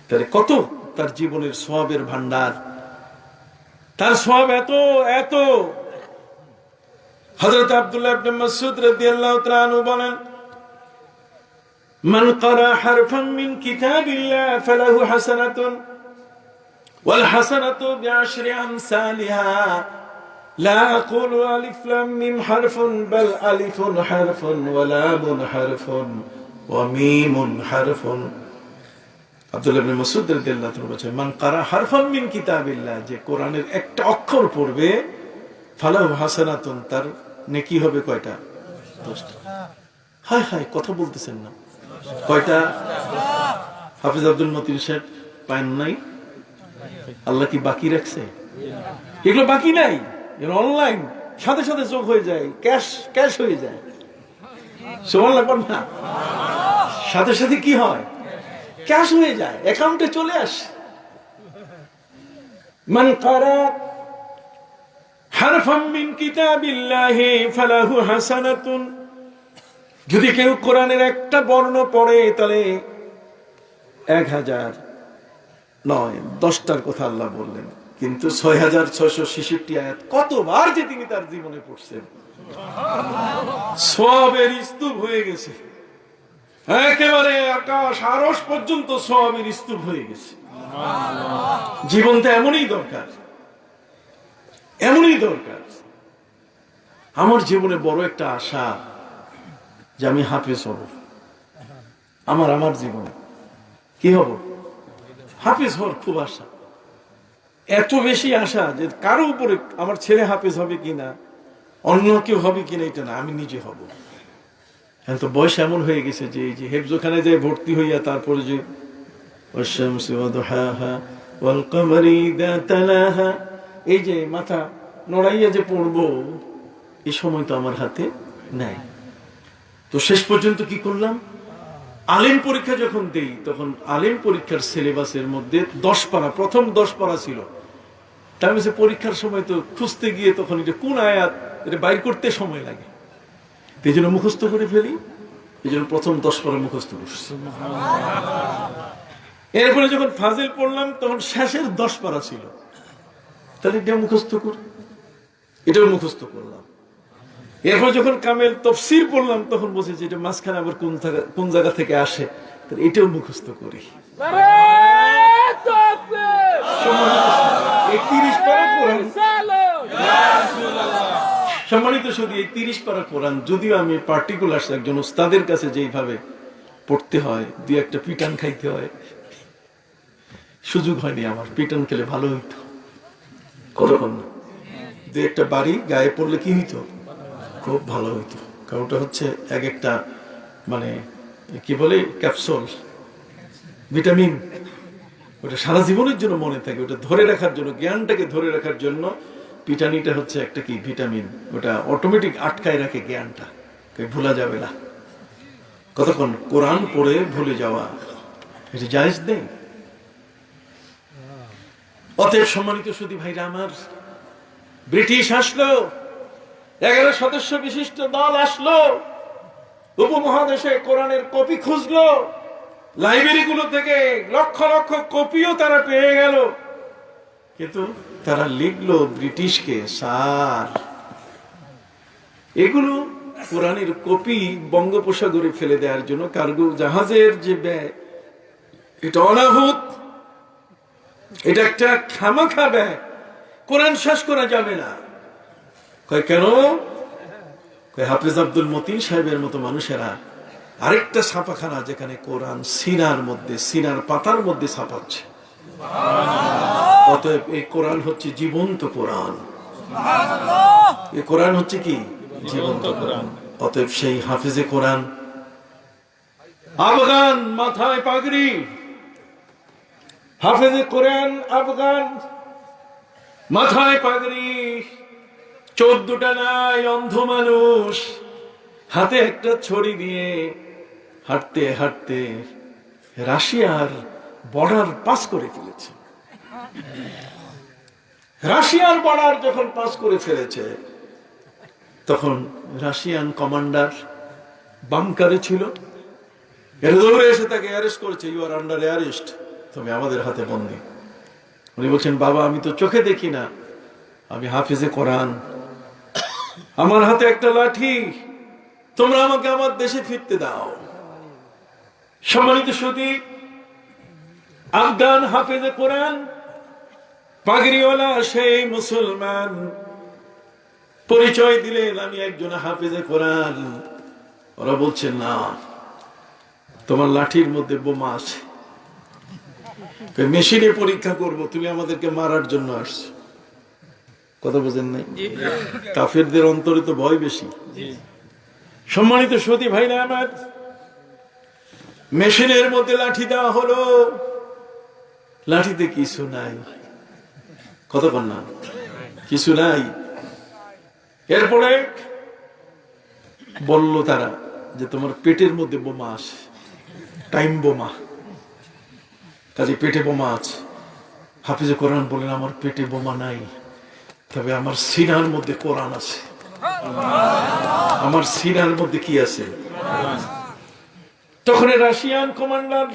তাহলে কত তার জীবনের সওয়াবের ভান্ডার, তার সওয়াব এত এত। হযরত আব্দুল্লাহ ইবনে মাসউদ রাদিয়াল্লাহু তাআলা আনহু বলেন, মান ক্বারা হারফান মিন কিতাবিল্লাহ ফালাহু হাসানাতুন ওয়াল হাসানাতু বিআশরি আমসালিহা লা আকুলু আলিফ লাম মিম হারফুন বাল আলিফুন হারফুন ওয়া লামুন হারফুন ওয়া মিমুন হারফুন। আব্দুল্লাহ ইবনে মাসউদ রাদিয়াল্লাহু তাআলা বলেন, মান ক্বারা হারফান মিন কিতাবিল্লাহ, যে কোরআনের একটা অক্ষর পড়বে, ফালাহু হাসানাতুন, তার নেকি হবে কয়টা? 10টা। হায় হায়, কথা বলতেছেন না, কয়টা? হাফিজ আব্দুল মতিন সাহেব পান নাই? আল্লাহ কি বাকি রাখছে? এগুলো বাকি নাই, অনলাইন সাথে সাথে যোগ হয়ে যায়, ক্যাশ ক্যাশ হয়ে যায়। সুবহানাল্লাহ না, সাথে সাথে কি হয়? ক্যাশ হয়ে যায়, অ্যাকাউন্টে চলে আসে। মান ক্বারা হারফাম মিন কিতাবিল্লাহি ফালাহু হাসানাতুন, যদি কেউ কোরআনের একটা বর্ণ পড়ে তাহলে 1000 নয় 10টার কথা আল্লাহ বললেন, কিন্তু 6666 আয়াত কতবার যে তিনি তার জীবনে পড়ছেন, সওয়াবের স্তূপ হয়ে গেছে, একেবারে আকাশ আরশ পর্যন্ত সওয়াবের স্তূপ হয়ে গেছে। জীবনটা এমনই দরকার, এমনই দরকার। আমার জীবনে বড় একটা আশা যে আমি হাফেজ হব। আমার জীবনে কি হব? হাফেজ হওয়ার খুব আশা, এত বেশি আশা যে কারো উপরে আমার ছেলে হাফেজ হবে কিনা, অন্য কেউ হবে কিনা এটা না, আমি নিজে হব। এখন তো বয়স এমন হয়ে গেছে যে এই যে হেফজখানে যে ভর্তি হইয়া তারপরে যে এই যে মাথা নড়াইয়া যে পড়বো, এই সময় তো আমার হাতে নাই। তো শেষ পর্যন্ত কি করলাম? আলিম পরীক্ষা যখন দেই তখন আলিম পরীক্ষার সিলেবাসের মধ্যে 10 পারা, প্রথম 10 পারা ছিল। তাই বলছে পরীক্ষার সময় তো খুঁজতে গিয়ে তখন এটা কোন আয়াত এটা বাইর করতে সময় লাগে, এই জন্য মুখস্থ করে ফেলি, এই জন্য প্রথম 10 পারা মুখস্থ করছি। এরপরে যখন ফাজিল পড়লাম তখন শেষের 10 পারা ছিল, তাহলে এটা মুখস্থ করি, এটাও মুখস্থ করলাম। এরপর যখন কামেল তফসির পড়লাম তখন বলছি যে এটা মাঝখানে আবার কোন জায়গা থেকে আসে, তাহলে এটাও মুখস্থ করি। 30 পারা কোরআন, সম্মানিত শুধু এই 30 পারা কোরআন, যদিও আমি পার্টিকুলার একজন উস্তাদের কাছে যেইভাবে পড়তে হয়, দুই একটা পিটান খাইতে হয়, সুযোগ হয়নি আমার। পিটান খেলে ভালো হইতো, কতক্ষণ না দুই একটা বাড়ি গায়ে পড়লে কি হইতো, খুব ভালো হইতো। কারণ ওটা হচ্ছে এক একটা মানে কি বলে ক্যাপসুল, ভিটামিন, ওটা সারা জীবনের জন্য মনে থাকে, ওটা ধরে রাখার জন্য, জ্ঞানটাকে ধরে রাখার জন্য পিটানিটা হচ্ছে একটা কি ভিটামিন, ওটা অটোমেটিক আটকায় রাখে জ্ঞানটা, ভোলা যাবে না। কতক্ষণ কোরআন পড়ে ভুলে যাওয়া এটা জায়েজ নেই। অতএব সম্মানিত সুধী ভাইরা আমার, ব্রিটিশ আসলো, 11 সদস্য বিশিষ্ট দল আসলো, উপমহাদেশে কোরআনের কপি খুঁজলো, লাইব্রেরি গুলো থেকে লক্ষ লক্ষ কপিও তারা পেয়ে গেল, কিন্তু তারা লিখলো ব্রিটিশকে, স্যার এগুলো কোরআনের কপি বঙ্গোপসাগরে ফেলে দেওয়ার জন্য কার্গো জাহাজের যে ব্যয়, এটা অনাহুত, এটা একটা খামাখা ব্যয়, কোরআন শেষ করা যাবে না। কয় কেন? কয় হাফেজ আব্দুল মতিন সাহেবের মতো মানুষেরা আরেকটা ছাপাখানা যেখানে কোরআন সিনার মধ্যে, সিনার পাতার মধ্যে ছাপাচ্ছে। অতএব এই কোরআন হচ্ছে জীবন্ত কোরআন, এই কোরআন হচ্ছে কি জীবন্ত কোরআন। অতএব সেই হাফেজে কোরআন, আফগান, মাথায় পাগড়ি, হাফেজে কোরআন আফগান, মাথায় পাগড়ি, 14টা নাই, অন্ধ মানুষ, হাতে একটা ছড়ি দিয়ে হাঁটতে হাঁটতে রাশিয়ার বর্ডার পাস করে ফেলেছে। রাশিয়ার বর্ডার যখন পাস করে ফেলেছে তখন রাশিয়ান কমান্ডার বাংকারে ছিল, এর দৌড়ে এসে তাকে অ্যারেস্ট করেছে, ইউ আর আন্ডার অ্যারেস্ট, তুমি আমাদের হাতে বন্দী। উনি বলছেন, বাবা আমি তো চোখে দেখি না, আমি হাফেজে কোরআন, আমার হাতে একটা লাঠি, তোমরা আমাকে আমার দেশে ফিরতে দাও। সম্মানিত সুধী, আফগান হাফেজে কোরআন, পাগড়িওয়ালা সেই মুসলমান পরিচয় দিলেন, আমি একজন হাফেজে কোরআন। ওরা বলছে না, তোমার লাঠির মধ্যে বোমা আছে, মেশিনে পরীক্ষা করব, তুমি আমাদেরকে মারার জন্য আসছো। কথা বোঝেন নাই? কাফেরদের অন্তরে তো ভয় বেশি। সম্মানিত সতী ভাইরা আমার, মেশিনের মধ্যে লাঠি দেওয়া হলো, লাঠিতে কিছু নাই, কতক্ষণ না কিছু নাই। এরপরে বলল তারা যে তোমার পেটের মধ্যে বোমা আছে, টাইম বোমা, কাজে পেটে বোমা আছে। হাফিজে কোরআন বলেন, আমার পেটে বোমা নাই, তবে আমার সিনার মধ্যে কোরআন আছে। আমার সিনার মধ্যে কি আছে? তখন রাশিয়ান কমান্ডার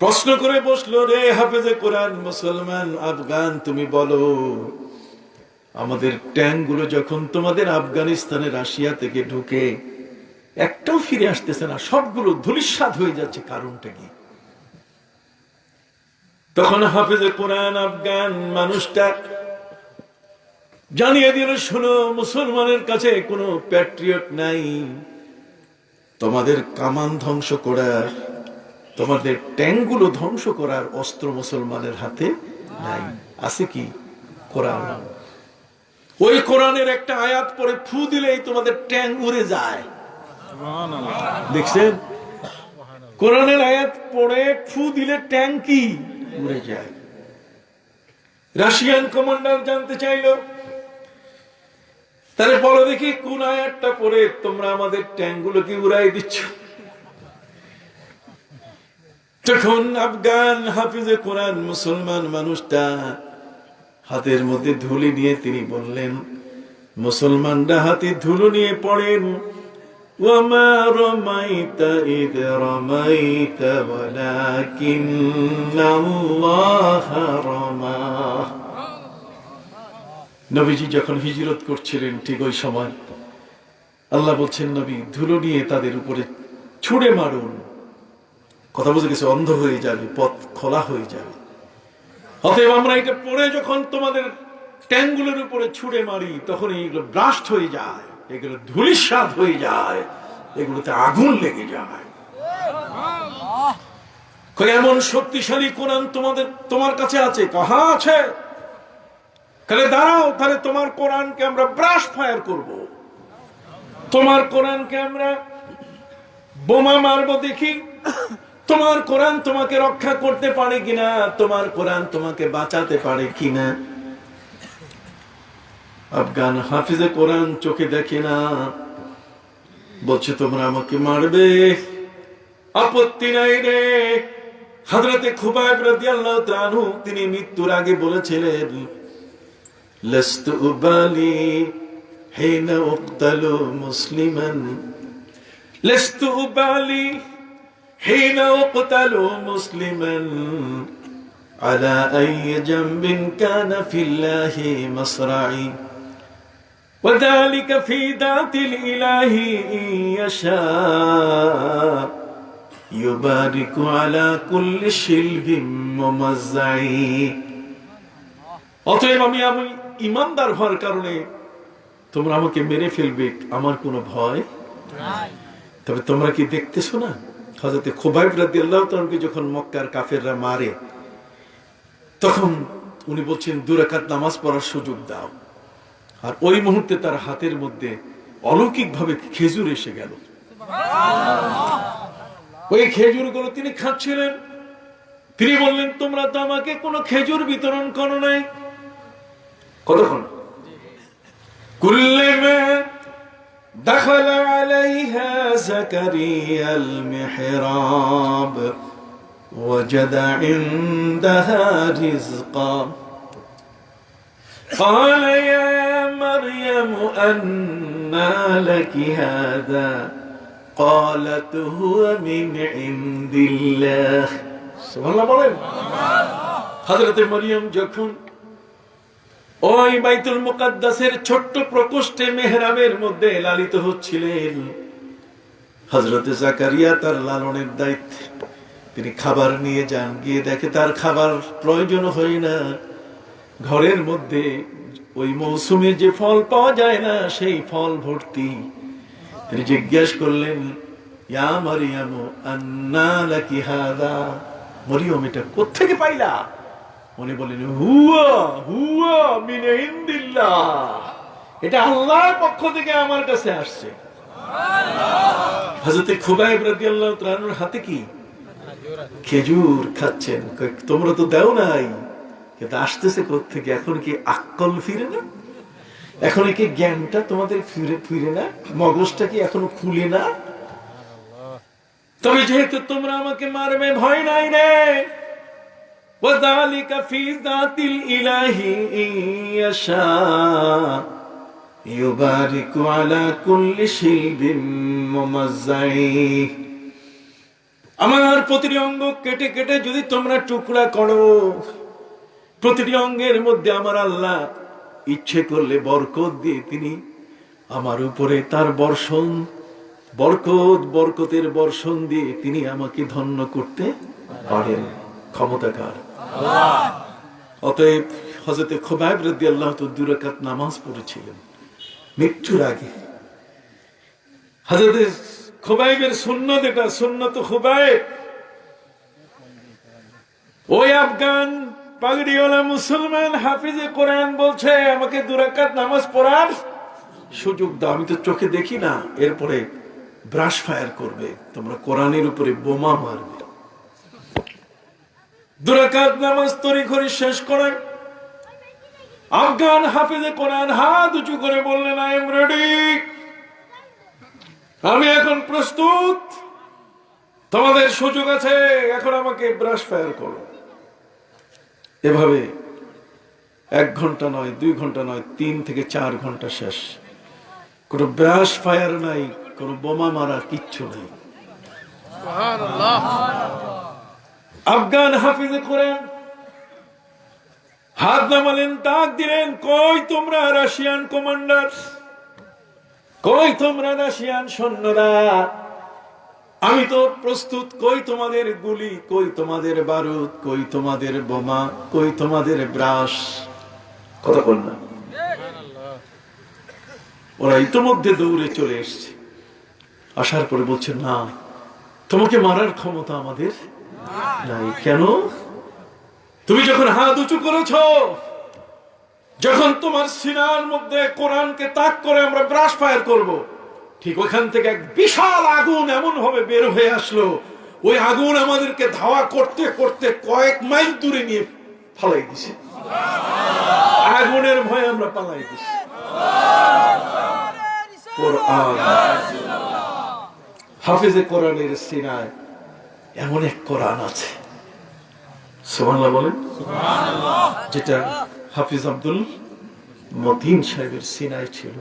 প্রশ্ন করে বসলো, রে হাফেজে কোরআন মুসলমান আফগান, তুমি বলো আমাদের ট্যাঙ্ক গুলো যখন তোমাদের আফগানিস্তানে রাশিয়া থেকে ঢুকে একটাও ফিরে আসতেছে না, সবগুলো ধূলিসাৎ হয়ে যাচ্ছে, কারণটা কি? তখন হাফেজে কোরআন আফগান মানুষটা জানিয়ে দিল, শোনো, মুসলমানের কাছে কোনো প্যাট্রিয়ট নাই, তোমাদের কামান ধ্বংস করার, তোমাদের ট্যাঙ্কগুলো ধ্বংস করার অস্ত্র মুসলমানের হাতে নাই, আছে কি? কোরআন। ওই কোরআনের একটা আয়াত পরে ফু দিলেই তোমাদের ট্যাঙ্ক উড়ে যায়। দেখছেন, কোরআনের আয়াত পড়ে ফু দিলে ট্যাঙ্ক কি উড়ে যায়। রাশিয়ান কমান্ডার জানতে চাইলো, তাহলে বলো দেখি কোন আয়াতটা পড়ে তোমরা আমাদের ট্যাঙ্কগুলোকে উড়াই দিচ্ছ? তখন আফগান হাফিজে কোরআন মুসলমান মানুষটা হাতের মধ্যে ধুলি নিয়ে তিনি বললেন, মুসলমানরা হাতে ধুলো নিয়ে পড়েন, ওয়ামা রামাইতা ইদ রামাইতা ওয়ালাকিন্নাল্লাহ রামা। নবীজি যখন হিজরত করছিলেন ঠিক ওই সময় আল্লাহ বলছেন, নবী ধুলো নিয়ে তাদের উপরে ছুঁড়ে মারুন। কথা বুঝে গেছে, অন্ধ হয়ে যাবে, পথ খোলা হয়ে যাবে। অতএব আমরা এটা পড়ে যখন তোমাদের ট্যাঙ্গুলোর উপরে ছুঁড়ে মারি তখন এইগুলো ব্লাস্ট হয়ে যায়, এগুলো ধূলিসাৎ হয়ে যায়, এগুলোতে আগুন লেগে যায়। এমন শক্তিশালী কোরআন তোমার কাছে আছে? কাহা আছে? তাহলে দাঁড়াও, তাহলে তোমার কোরআনকে আমরা ব্রাস্ট ফায়ার করব, তোমার কোরআনকে আমরা বোমা মারবো, দেখি তোমার কোরআন তোমাকে রক্ষা করতে পারে কিনা, তোমার কোরআন তোমাকে বাঁচাতে পারে কিনা। আফগান হাফিজে কোরআন চোখে দেখে না, বলছে তোমরা আমাকে মারবে, আপত্তি নাই রে। হযরতে খুবাইব রাদিয়াল্লাহু তাআলা আনহু তিনি মৃত্যুর আগে বলেছিলেন, লাস্তু উবালি হিনা উকতালু মুসলিমান, লাস্তু উবালি হিনা উকতালু মুসলিমান আলা আইয়ি জামবিন কানা ফিল্লাহি মাসরাই وذلك في ذات الإله إن يشاء يبارك على كل شلب ممزع। অতএব আমি ইমানদার হওয়ার কারণে তোমরা আমাকে মেরে ফেলবে, আমার কোনো ভয় নাই। তবে তোমরা কি দেখতেছো না, হযরতে খুবাইব রাদিয়াল্লাহু তাআলাকে যখন মক্কার কাফেররা মারে তখন উনি বলছেন 2 রাকাত নামাজ পড়ার সুযোগ দাও। আর ওই মুহূর্তে তার হাতের মধ্যে অলৌকিক ভাবে খেজুর এসে গেল। ওই খেজুরগুলো তিনি খাচ্ছিলেন, তিনি বললেন, তোমরা তো আমাকে কোনো খেজুর বিতরণ করো নাই। কতক্ষণ? কুল্লামা দাখালা আলাইহা যাকারিয়াল মিহরাব ওয়াজাদা ইনদাহা রিজকা قال يا مريم أنى لك هذا قالت هو من عند الله। সুবহানাল্লাহ বলেন। হযরতে মরিয়ম যখন ওই বাইতুল মুকাদ্দাসের ছোট্ট প্রকোষ্ঠে মেহরাবের মধ্যে লালিত হচ্ছিলেন, হযরতে জাকারিয়া তার লালনের দায়িত্বে তিনি খাবার নিয়ে যান, গিয়ে দেখে তার খাবার প্রয়োজন হয় না, ঘরের মধ্যে ওই মৌসুমে যে ফল পাওয়া যায় না সেই ফল ভর্তি। তিনি জিজ্ঞেস করলেন, ইয়া মারিয়াম আন্না লাকি হাযা, মরিয়ম এটা কোত্থেকে পাইলা? উনি বললেন, হুয়া হুয়া মিন ইনদিল্লাহ, এটা আল্লাহর পক্ষ থেকে আমার কাছে আসছে। সুবহানাল্লাহ। হযরতে খুবাইব রাদিয়াল্লাহু তাআলার হাতে কি খেজুর খাচ্ছেন, তোমরা তো দাও নাই, কিন্তু আসতেছে কোত্থেকে? এখন কি আক্কল ফিরে না? এখন কি জ্ঞানটা তোমাদের ফিরে না? মগজটা কি এখনো খুলে না? তবে যেহেতু তোমরা আমাকে মারবে, ভয় নাই রে। ওয়াযালিকা ফি যাতিল ইলাহি ইয়াশা ইউবারিকু আলা কুল্লি শিলবিন মুমাজ্জাই। আমার প্রতিটি অঙ্গ কেটে কেটে যদি তোমরা টুকরা করো, প্রতিটি অঙ্গের মধ্যে আমার আল্লাহ ইচ্ছে করলে বরকত দিয়ে তিনি আমার উপরে তার বর্ষণ, বরকতের বর্ষণ দিয়ে তিনি আমাকে ধন্য করতে পারেন, ক্ষমতাকার আল্লাহ। অতএব হযরতে খুবাইব রাদিয়াল্লাহু তাআলা 2 রাকাত নামাজ পড়েছিলেন মৃত্যুর আগে। হযরতে খুবাইবের সুন্নাত, এটা সুন্নাত খুবাইব। ওই আফগান পাগড়িওয়ালা মুসলমান হাফিজে কোরআন বলছে, আমাকে 2 রাকাত নামাজ পড়ার সুযোগ দাও, আমি তো চোখে দেখি না। এরপরে ব্রাশ ফায়ার করবে, তোমরা কোরআনের উপরে বোমা মারবে। 2 রাকাত নামাজ তড়িঘড়ি শেষ করেন। আফগান হাফিজে কোরআন হাত উঁচু করে বললেন, আই এম রেডি, আমি এখন প্রস্তুত। তোমাদের সুযোগ আছে, এখন আমাকে ব্রাশ ফায়ার করো। এভাবে 1 ঘন্টা নয়, 2 ঘন্টা নয়, 3 থেকে 4 ঘন্টা শেষ। কোনো ব্রাশ ফায়ার নাই, কোনো বোমা মারা কিচ্ছু নাই। আফগান হাফিজে কোরআন হাত নামালেন, ডাক দিলেন, কই তোমরা রাশিয়ান কমান্ডার, কই তোমরা রাশিয়ান সৈন্যরা, আমি তো প্রস্তুত, কই তোমাদের গুলি, কই তোমাদের বারুদ, কই তোমাদের বোমা, কই তোমাদের ব্রাশ? কথা বল না। ওরা ইতোমধ্যে দৌড়ে চলে এসছে। আসার পরে বলছে, না, তোমাকে মারার ক্ষমতা আমাদের নাই। কেন? তুমি যখন হাত উঁচু করেছ, যখন তোমার সিনার মধ্যে কোরআনকে তাক করে আমরা ব্রাশ ফায়ার করব, ঠিক ওখান থেকে এক বিশাল আগুন এমন ভাবে বের হয়ে আসলো, ওই আগুন আমাদেরকে ধাওয়া করতে করতে কয়েক মাইল দূরে নিয়ে ফালাই দিছে। আগুনের ভয়ে আমরা পালাই দিছি। কোরআন, হাফিজে কোরআনের সিনায় এমন এক কোরআন আছে, সুবহানাল্লাহ বলেন, যেটা হাফিজ আব্দুল মতিন সাহেবের সিনায় ছিল।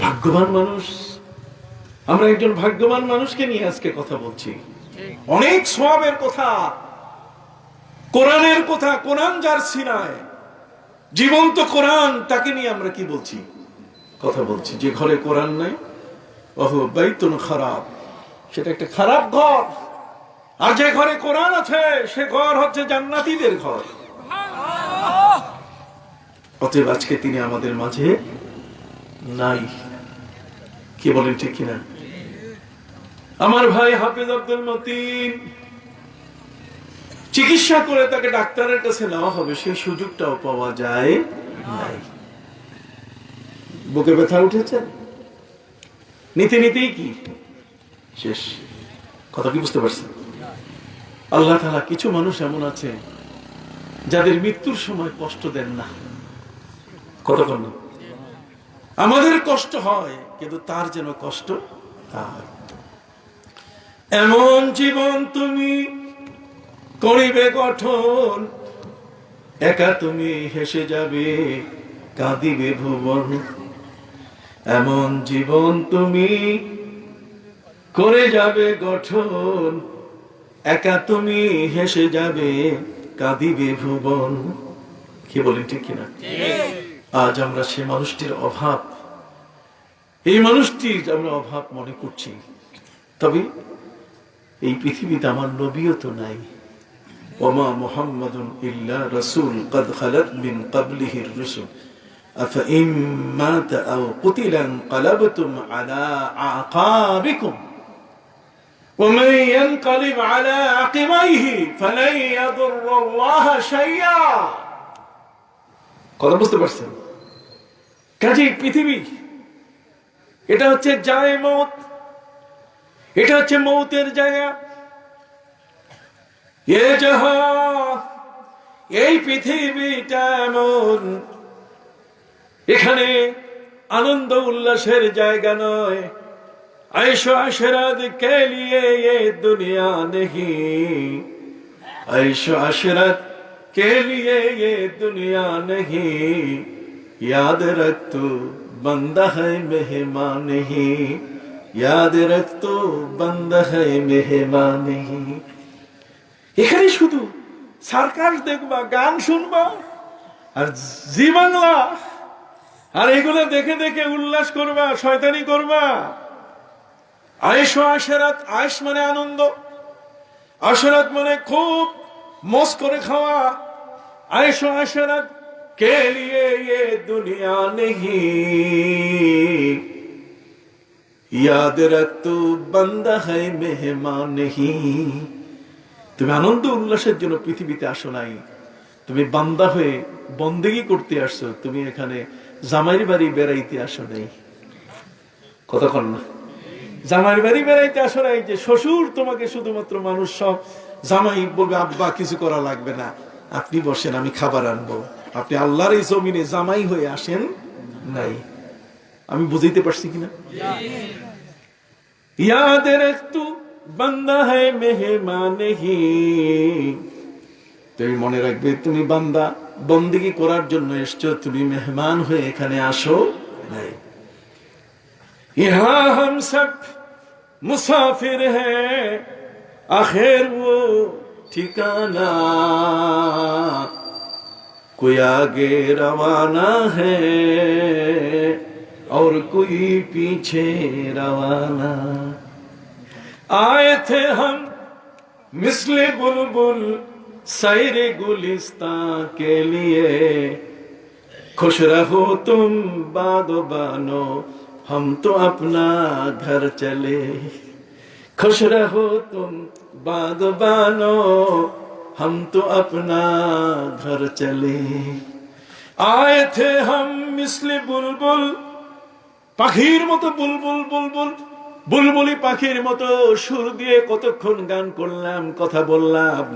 ভাগ্যবান মানুষ, আমরা একজন ভাগ্যবান মানুষকে নিয়ে আজকে কথা বলছি। অনেক সওয়াবের কথা, কোরআনের কথা, কোরআন যার সিনায়, জীবন্ত কোরআন, তাকে নিয়ে আমরা কি বলছি? কথা বলছি। যে ঘরে কোরআন নাই, ওহু বাইতুন খারাপ, সেটা একটা খারাপ ঘর। আর যে ঘরে কোরআন আছে, সে ঘর হচ্ছে জান্নাতীদের ঘর। অতএব আজকে তিনি আমাদের মাঝে নাই। কি বলেন, ঠিক কিনা? আমার ভাই হাফিজ আব্দুল মতিন চিকিৎসা করে তাকে ডাক্তারের কাছে নেওয়া হবে, সেই সুযোগটাও পাওয়া যায় নাই। বুকে ব্যথা উঠেছে, নিতে নিতেই কি শেষ। কথা কি বুঝতে পারছেন? আল্লাহ তাআলা কিছু মানুষ এমন আছে যাদের মৃত্যুর সময় কষ্ট দেন না। কতক্ষণ না আমাদের কষ্ট হয়, কিন্তু তার যেন কষ্ট না হয়। এমন জীবন তুমি করিবে গঠন, একা তুমি হেসে যাবে, কাঁদিবে ভুবন। এমন জীবন তুমি করে যাবে গঠন, একা তুমি হেসে যাবে, কাঁদিবে ভুবন। কি বলেন, ঠিক কিনা? আজ আমরা সে মানুষটির অভাব, এই মানুষটির আমরা অভাব মনে করছি। তবে এই পৃথিবীতে আমার নবীও তো নাই। ওমা মুহাম্মাদুন ইল্লা রাসূল قد خلت من قبله الرسل أفإن مات أو قتل انقلبتم على أعقابكم ومن ينقلب على عقبيه فلن يضر الله شيئا। কথা বুঝতে পারছেন? কাজেই পৃথিবী এটা হচ্ছে জায়ে মউত, এটা হচ্ছে মউতের জায়গা। এই পৃথিবীটা এমন, এখানে আনন্দ উল্লাসের জায়গা নয়। ऐशो अशरत के लिए ये दुनिया नहीं, ऐशो अशरत के लिए ये दुनिया नहीं, याद रख तू बंदा है मेहमान नहीं, याद रख तू बंदा है मेहमान नहीं। এখানে শুধু সার্কাস দেখবা, গান শুনবা, আর জি বাংলা, আর এগুলো দেখে দেখে উল্লাস করবা, শয়তানি করবা। আয়েশো আশরাত, আয়েশ মানে আনন্দ, আশরাত মানে খুব মজ করে খাওয়া। আয়েশো আশরাত কে লিয়ে ये दुनिया नहीं, याद रख तू बंदा है मेहमान नहीं। তুমি আনন্দ উল্লাসের জন্য পৃথিবীতে আসো নাই, তুমি বান্দা হয়ে বন্দেগী করতে আসছো। তুমি এখানে জামাইয়ের বাড়ি বেড়াইতে আসো নাই। কতক্ষণ না জামাইয়ের বাড়ি বেড়াইতে আসো নাই যে শ্বশুর তোমাকে শুধুমাত্র মানুষ সব জামাই বলবে আব্বা কিছু করা লাগবে না, আপনি বসেন আমি খাবার আনবো। আপনি আল্লাহর এই জমিনে জামাই হয়ে আসেন নাই। আমি বুঝাইতে পারছি কিনা? ইয়াদ রাখ তু বান্দা है मेहमान ही। তুমি মনে রাখবে তুমি বান্দা, বন্দেগী করার জন্য এসছো, তুমি মেহমান হয়ে এখানে আসো নাই। यहाँ हम सब मुसाफिर हैं, आखिर वो ठिकाना कोई आगे रवाना है और कोई पीछे रवाना। आए थे हम मिसले बुलबुल सैरे गुलिस्तां के लिए, खुश रहो तुम बागबानो हम तो अपना घर चले। खुश रहो तुम बागबानो हम तो अपना घर चले। आए थे हम मिसले बुलबुल, পাখির মতো বুলবুল বুলবুল, বুলবুলি পাখির মতো সুর দিয়ে কতক্ষণ গান করলাম, কথা বললাম।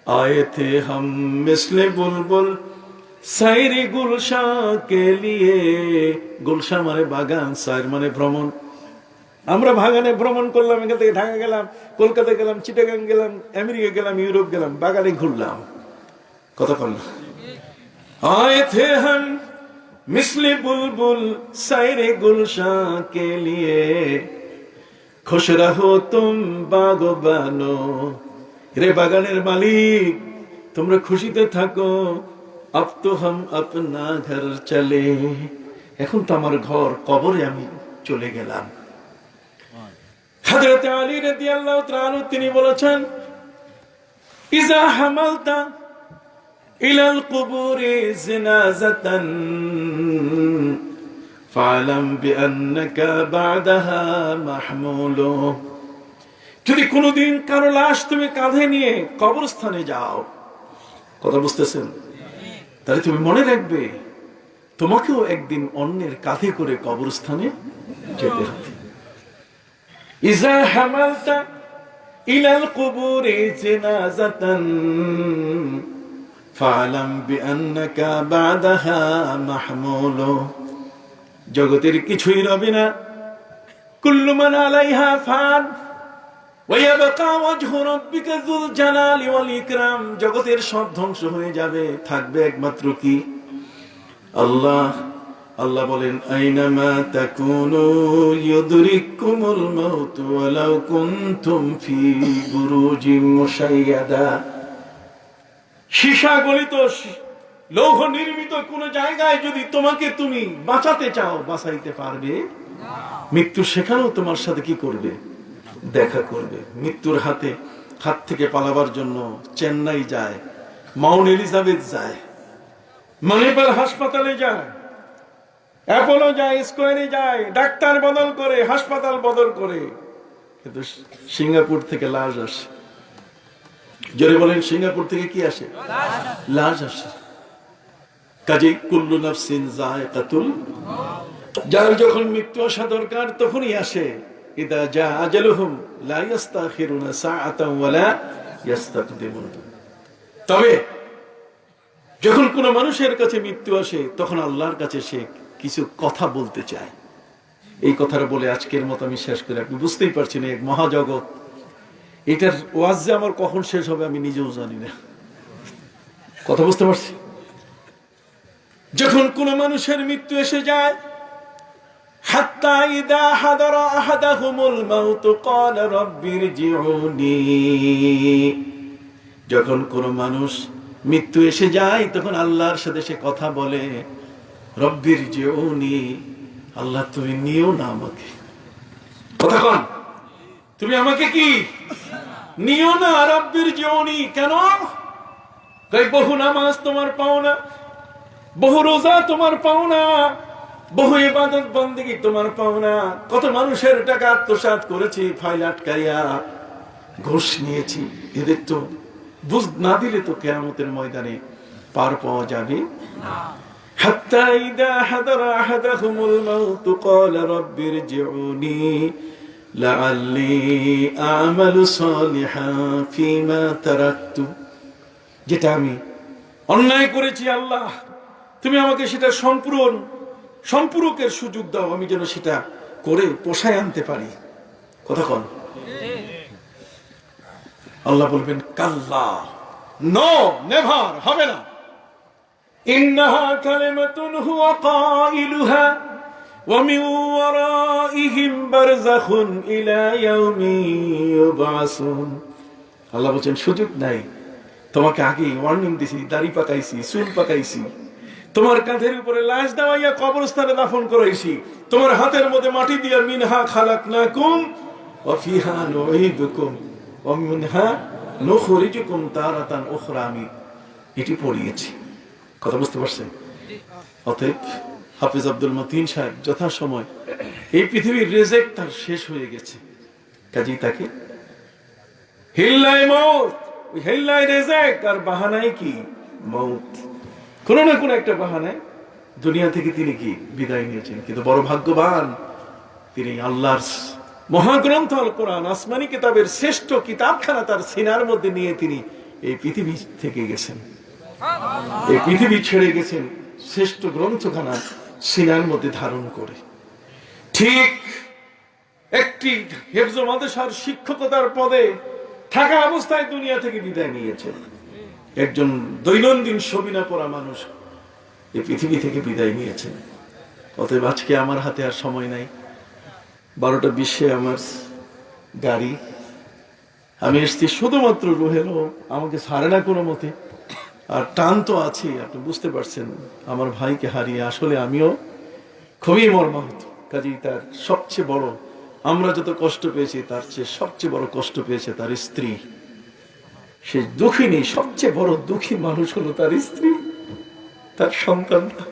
आए थे हम मिसले बुलबुल সাইরে গুলশা কে লিয়ে। গুলশা মানে বাগান, সাইর মানে ভ্রমণ। আমরা বাগানে ভ্রমণ করলাম, এখান থেকে ঢাকা গেলাম, কলকাতা গেলাম, চিটাগাং গেলাম, আমেরিকা গেলাম, ইউরোপ গেলাম, বাগানে ঘুরলাম। কথা বল না। आए थे हम मिसले बुलबुल सायरे गुलशां के लिए, खुश रहो तुम बागबानो। रे বাগানের মালিক, তোমরা খুশিতে থাকো। अब तो हम अपना घर चले। এখন তো আমার ঘর, কবরে আমি চলে গেলাম। হযরত আলী রাদিয়াল্লাহু তাআলা আনহু তিনি বলেছেন, ইজা হামালতা ইলাল কুবুরি জিনাজাতান ফালাম বিআন্নাকা বা'দাহা মাহমুলু। যদি কোনোদিন কারো লাশ তুমি কাঁধে নিয়ে কবরস্থানে যাও, কথা বুঝতেছেন? তাহলে তুমি মনে রাখবে তোমাকেও একদিন অন্যের কাঁধে করে কবরস্থানে যেতে হবে। ইজা হামালতা ইলাল কুবুরি জিনাজাতান ফালাম বিআন্নাকা বা'দাহা মাহমুলু। জগতের কিছুই রবে না, কুল্লু মান আলাইহা ফান ওয়া ইয়াবকা ওয়াজহু রাব্বিকা যুল জালালি ওয়াল ইকরাম। জগতের সব ধ্বংস হয়ে যাবে, থাকবে একমাত্র কি? আল্লাহ। আল্লাহ বলেন, আইনামা তাকুনু ইউদরিকুমুল মাউত ওয়ালাউ কুনতুম ফি বুরুজিম মুশাইয়াদা। সীসা গলিত, লৌহ নির্মিত কোন জায়গায় যদি তোমাকে তুমি বাঁচাতে চাও, বাঁচাইতে পারবে না। মৃত্যু সেখানেও তোমার সাথে কি করবে? দেখা করবে। মৃত্যুর হাত থেকে পালাবার জন্য চেন্নাই যায়, মাউন্ট এলিজাবেথ যায়, মণিপাল হাসপাতালে যায়, অ্যাপোলো যায়, স্কোয়ারে যায়, ডাক্তার বদল করে, হাসপাতাল বদল করে, কিন্তু সিঙ্গাপুর থেকে লাশ আসে। জোরে বলেন, সিঙ্গাপুর থেকে কি আসে? লাশ আসে। কাজেই কুল্লু নাফসিন যায়কাতুল মাউত। যার যখন মৃত্যু আসা দরকার তখনই আসে। ইদা জা আজালুহুম লা ইস্তাখিরুনা সাআতান ওয়া লা ইস্তাকদিমুন। তবে যখন কোন মানুষের কাছে মৃত্যু আসে, তখন আল্লাহর কাছে সে কিছু কথা বলতে চায়। এই কথাটা বলে আজকের মতো আমি শেষ করি। আপনি বুঝতেই পারছেন এক মহাজগৎ, এটার ওয়াজ যে আমার কখন শেষ হবে আমি নিজেও জানি না। কথা বুঝতে পারছি? যখন কোন মানুষের মৃত্যু এসে যায়, হাত্তা ইদা হাদারা আহাদাহুমুল মাউত ক্বালা রাব্বিরজিউনি। যখন কোন মানুষ মৃত্যু এসে যায়, তখন আল্লাহর সাথে সে কথা বলে, রব্বিরজিউনি, আল্লাহ তুমি নিও না আমাকে। কথা কন, তুমি আমাকে কি নিও না? রব্বিরজিউনি কেন? তাই বহু নামাজ তোমার পাও না, বহু রোজা তোমার পাও না, বহু ইবাদত বন্দেগী তোমার পাও না। কত মানুষের টাকা আত্মসাৎ করেছি, ফাইল আটকাইয়া, ঘুষ নিয়েছি। এদের তো বুঝ না দিলে তো কিয়ামতের ময়দানে পার পাওয়া যাবে না। হাত্তা ইদা হাদারা আহাদাহুমুল মাউত ক্বালা রাব্বিরজিউনি লাআল্লি আমালু সালিহান ফীমা তারাকতু। যেটা আমি অন্যায় করেছি আল্লাহ, তুমি আমাকে সেটা সম্পূরকের সুযোগ দাও, আমি যেন সেটা করে পোষায় আনতে পারি। কথা কন। আল্লাহ বলবেন কাল্লা, নো, নেভার, হবে না। ইন্নাহা কালিমাতুন হুয়া কাইলুহা ওয়া মিন ওয়ারাইহিম বারযাখুন ইলা ইয়াউমি ইউবআসুন। আল্লাহ বলেন সুযোগ নাই, তোমাকে আগে ওয়ার্নিং দিছি, দাড়ি পাকাইছি, চুল পাকাইছি, তোমার কাঁধের উপরে লাশ দাওয়াইয়া কবরস্থানে দাফন করাইছি, তোমার হাতের মধ্যে মাটি দিয়া মিনহা খালাকনাকুম ওয়া ফিহা নুঈদুকুম ওয়া মিনহা নুখরিজুকুম তারাতান উখরা। আমি এটি পড়িয়েছি। কথা বুঝতে পারছেন? অতএব হাফেজ আব্দুল মতিন সাহেব যথাসময়, এই পৃথিবীর রিজেক তার শেষ হয়ে গেছে, কাজেই তাকে হিল্লায় মউত, ওই হিল্লায় রিজেক আর বাহানায় কি মউত, কোন না কোন একটা বাহানায় দুনিয়া থেকে তিনি কি বিদায় নিয়েছেন। কিন্তু বড় ভাগ্যবান তিনি, আল্লাহর মহাগ্রন্থ আল কোরআন, আসমানি কিতাবের শ্রেষ্ঠ কিতাবখানা তার সিনার মধ্যে নিয়ে তিনি এই পৃথিবী থেকে গেছেন, এই পৃথিবী ছেড়ে গেছেন শ্রেষ্ঠ গ্রন্থখানা সিনার মধ্যে ধারণ করে। ঠিক একটি হেফজ মাদ্রাসার শিক্ষকতার পদে থাকা অবস্থায় দুনিয়া থেকে বিদায় নিয়েছেন। একজন দৈনন্দিন সবিনা পড়া মানুষ এই পৃথিবী থেকে বিদায় নিয়েছেন। অতএব আজকে আমার হাতে আর সময় নাই, 12টা 20-এ আমার গাড়ি, আমি এসছি শুধুমাত্র রুহেলো আমাকে ছাড়ে না কোনো মতে, আর টান তো আছে, আপনি বুঝতে পারছেন। আমার ভাইকে হারিয়ে আসলে আমিও খুবই মর্মাহত। কাজেই তার সবচেয়ে বড়, আমরা যত কষ্ট পেয়েছি তার চেয়ে সবচেয়ে বড় কষ্ট পেয়েছে তার স্ত্রী। সে দুঃখিনী, সবচেয়ে বড় দুঃখী মানুষ হলো তার স্ত্রী, তার সন্তানরা।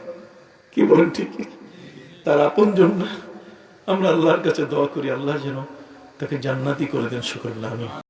কি বলেন? ঠিক, তার আপনজন না। আমরা আল্লাহর কাছে দোয়া করি আল্লাহ যেন তাকে জান্নাতি করে দেন। শুকর আল্লাহ।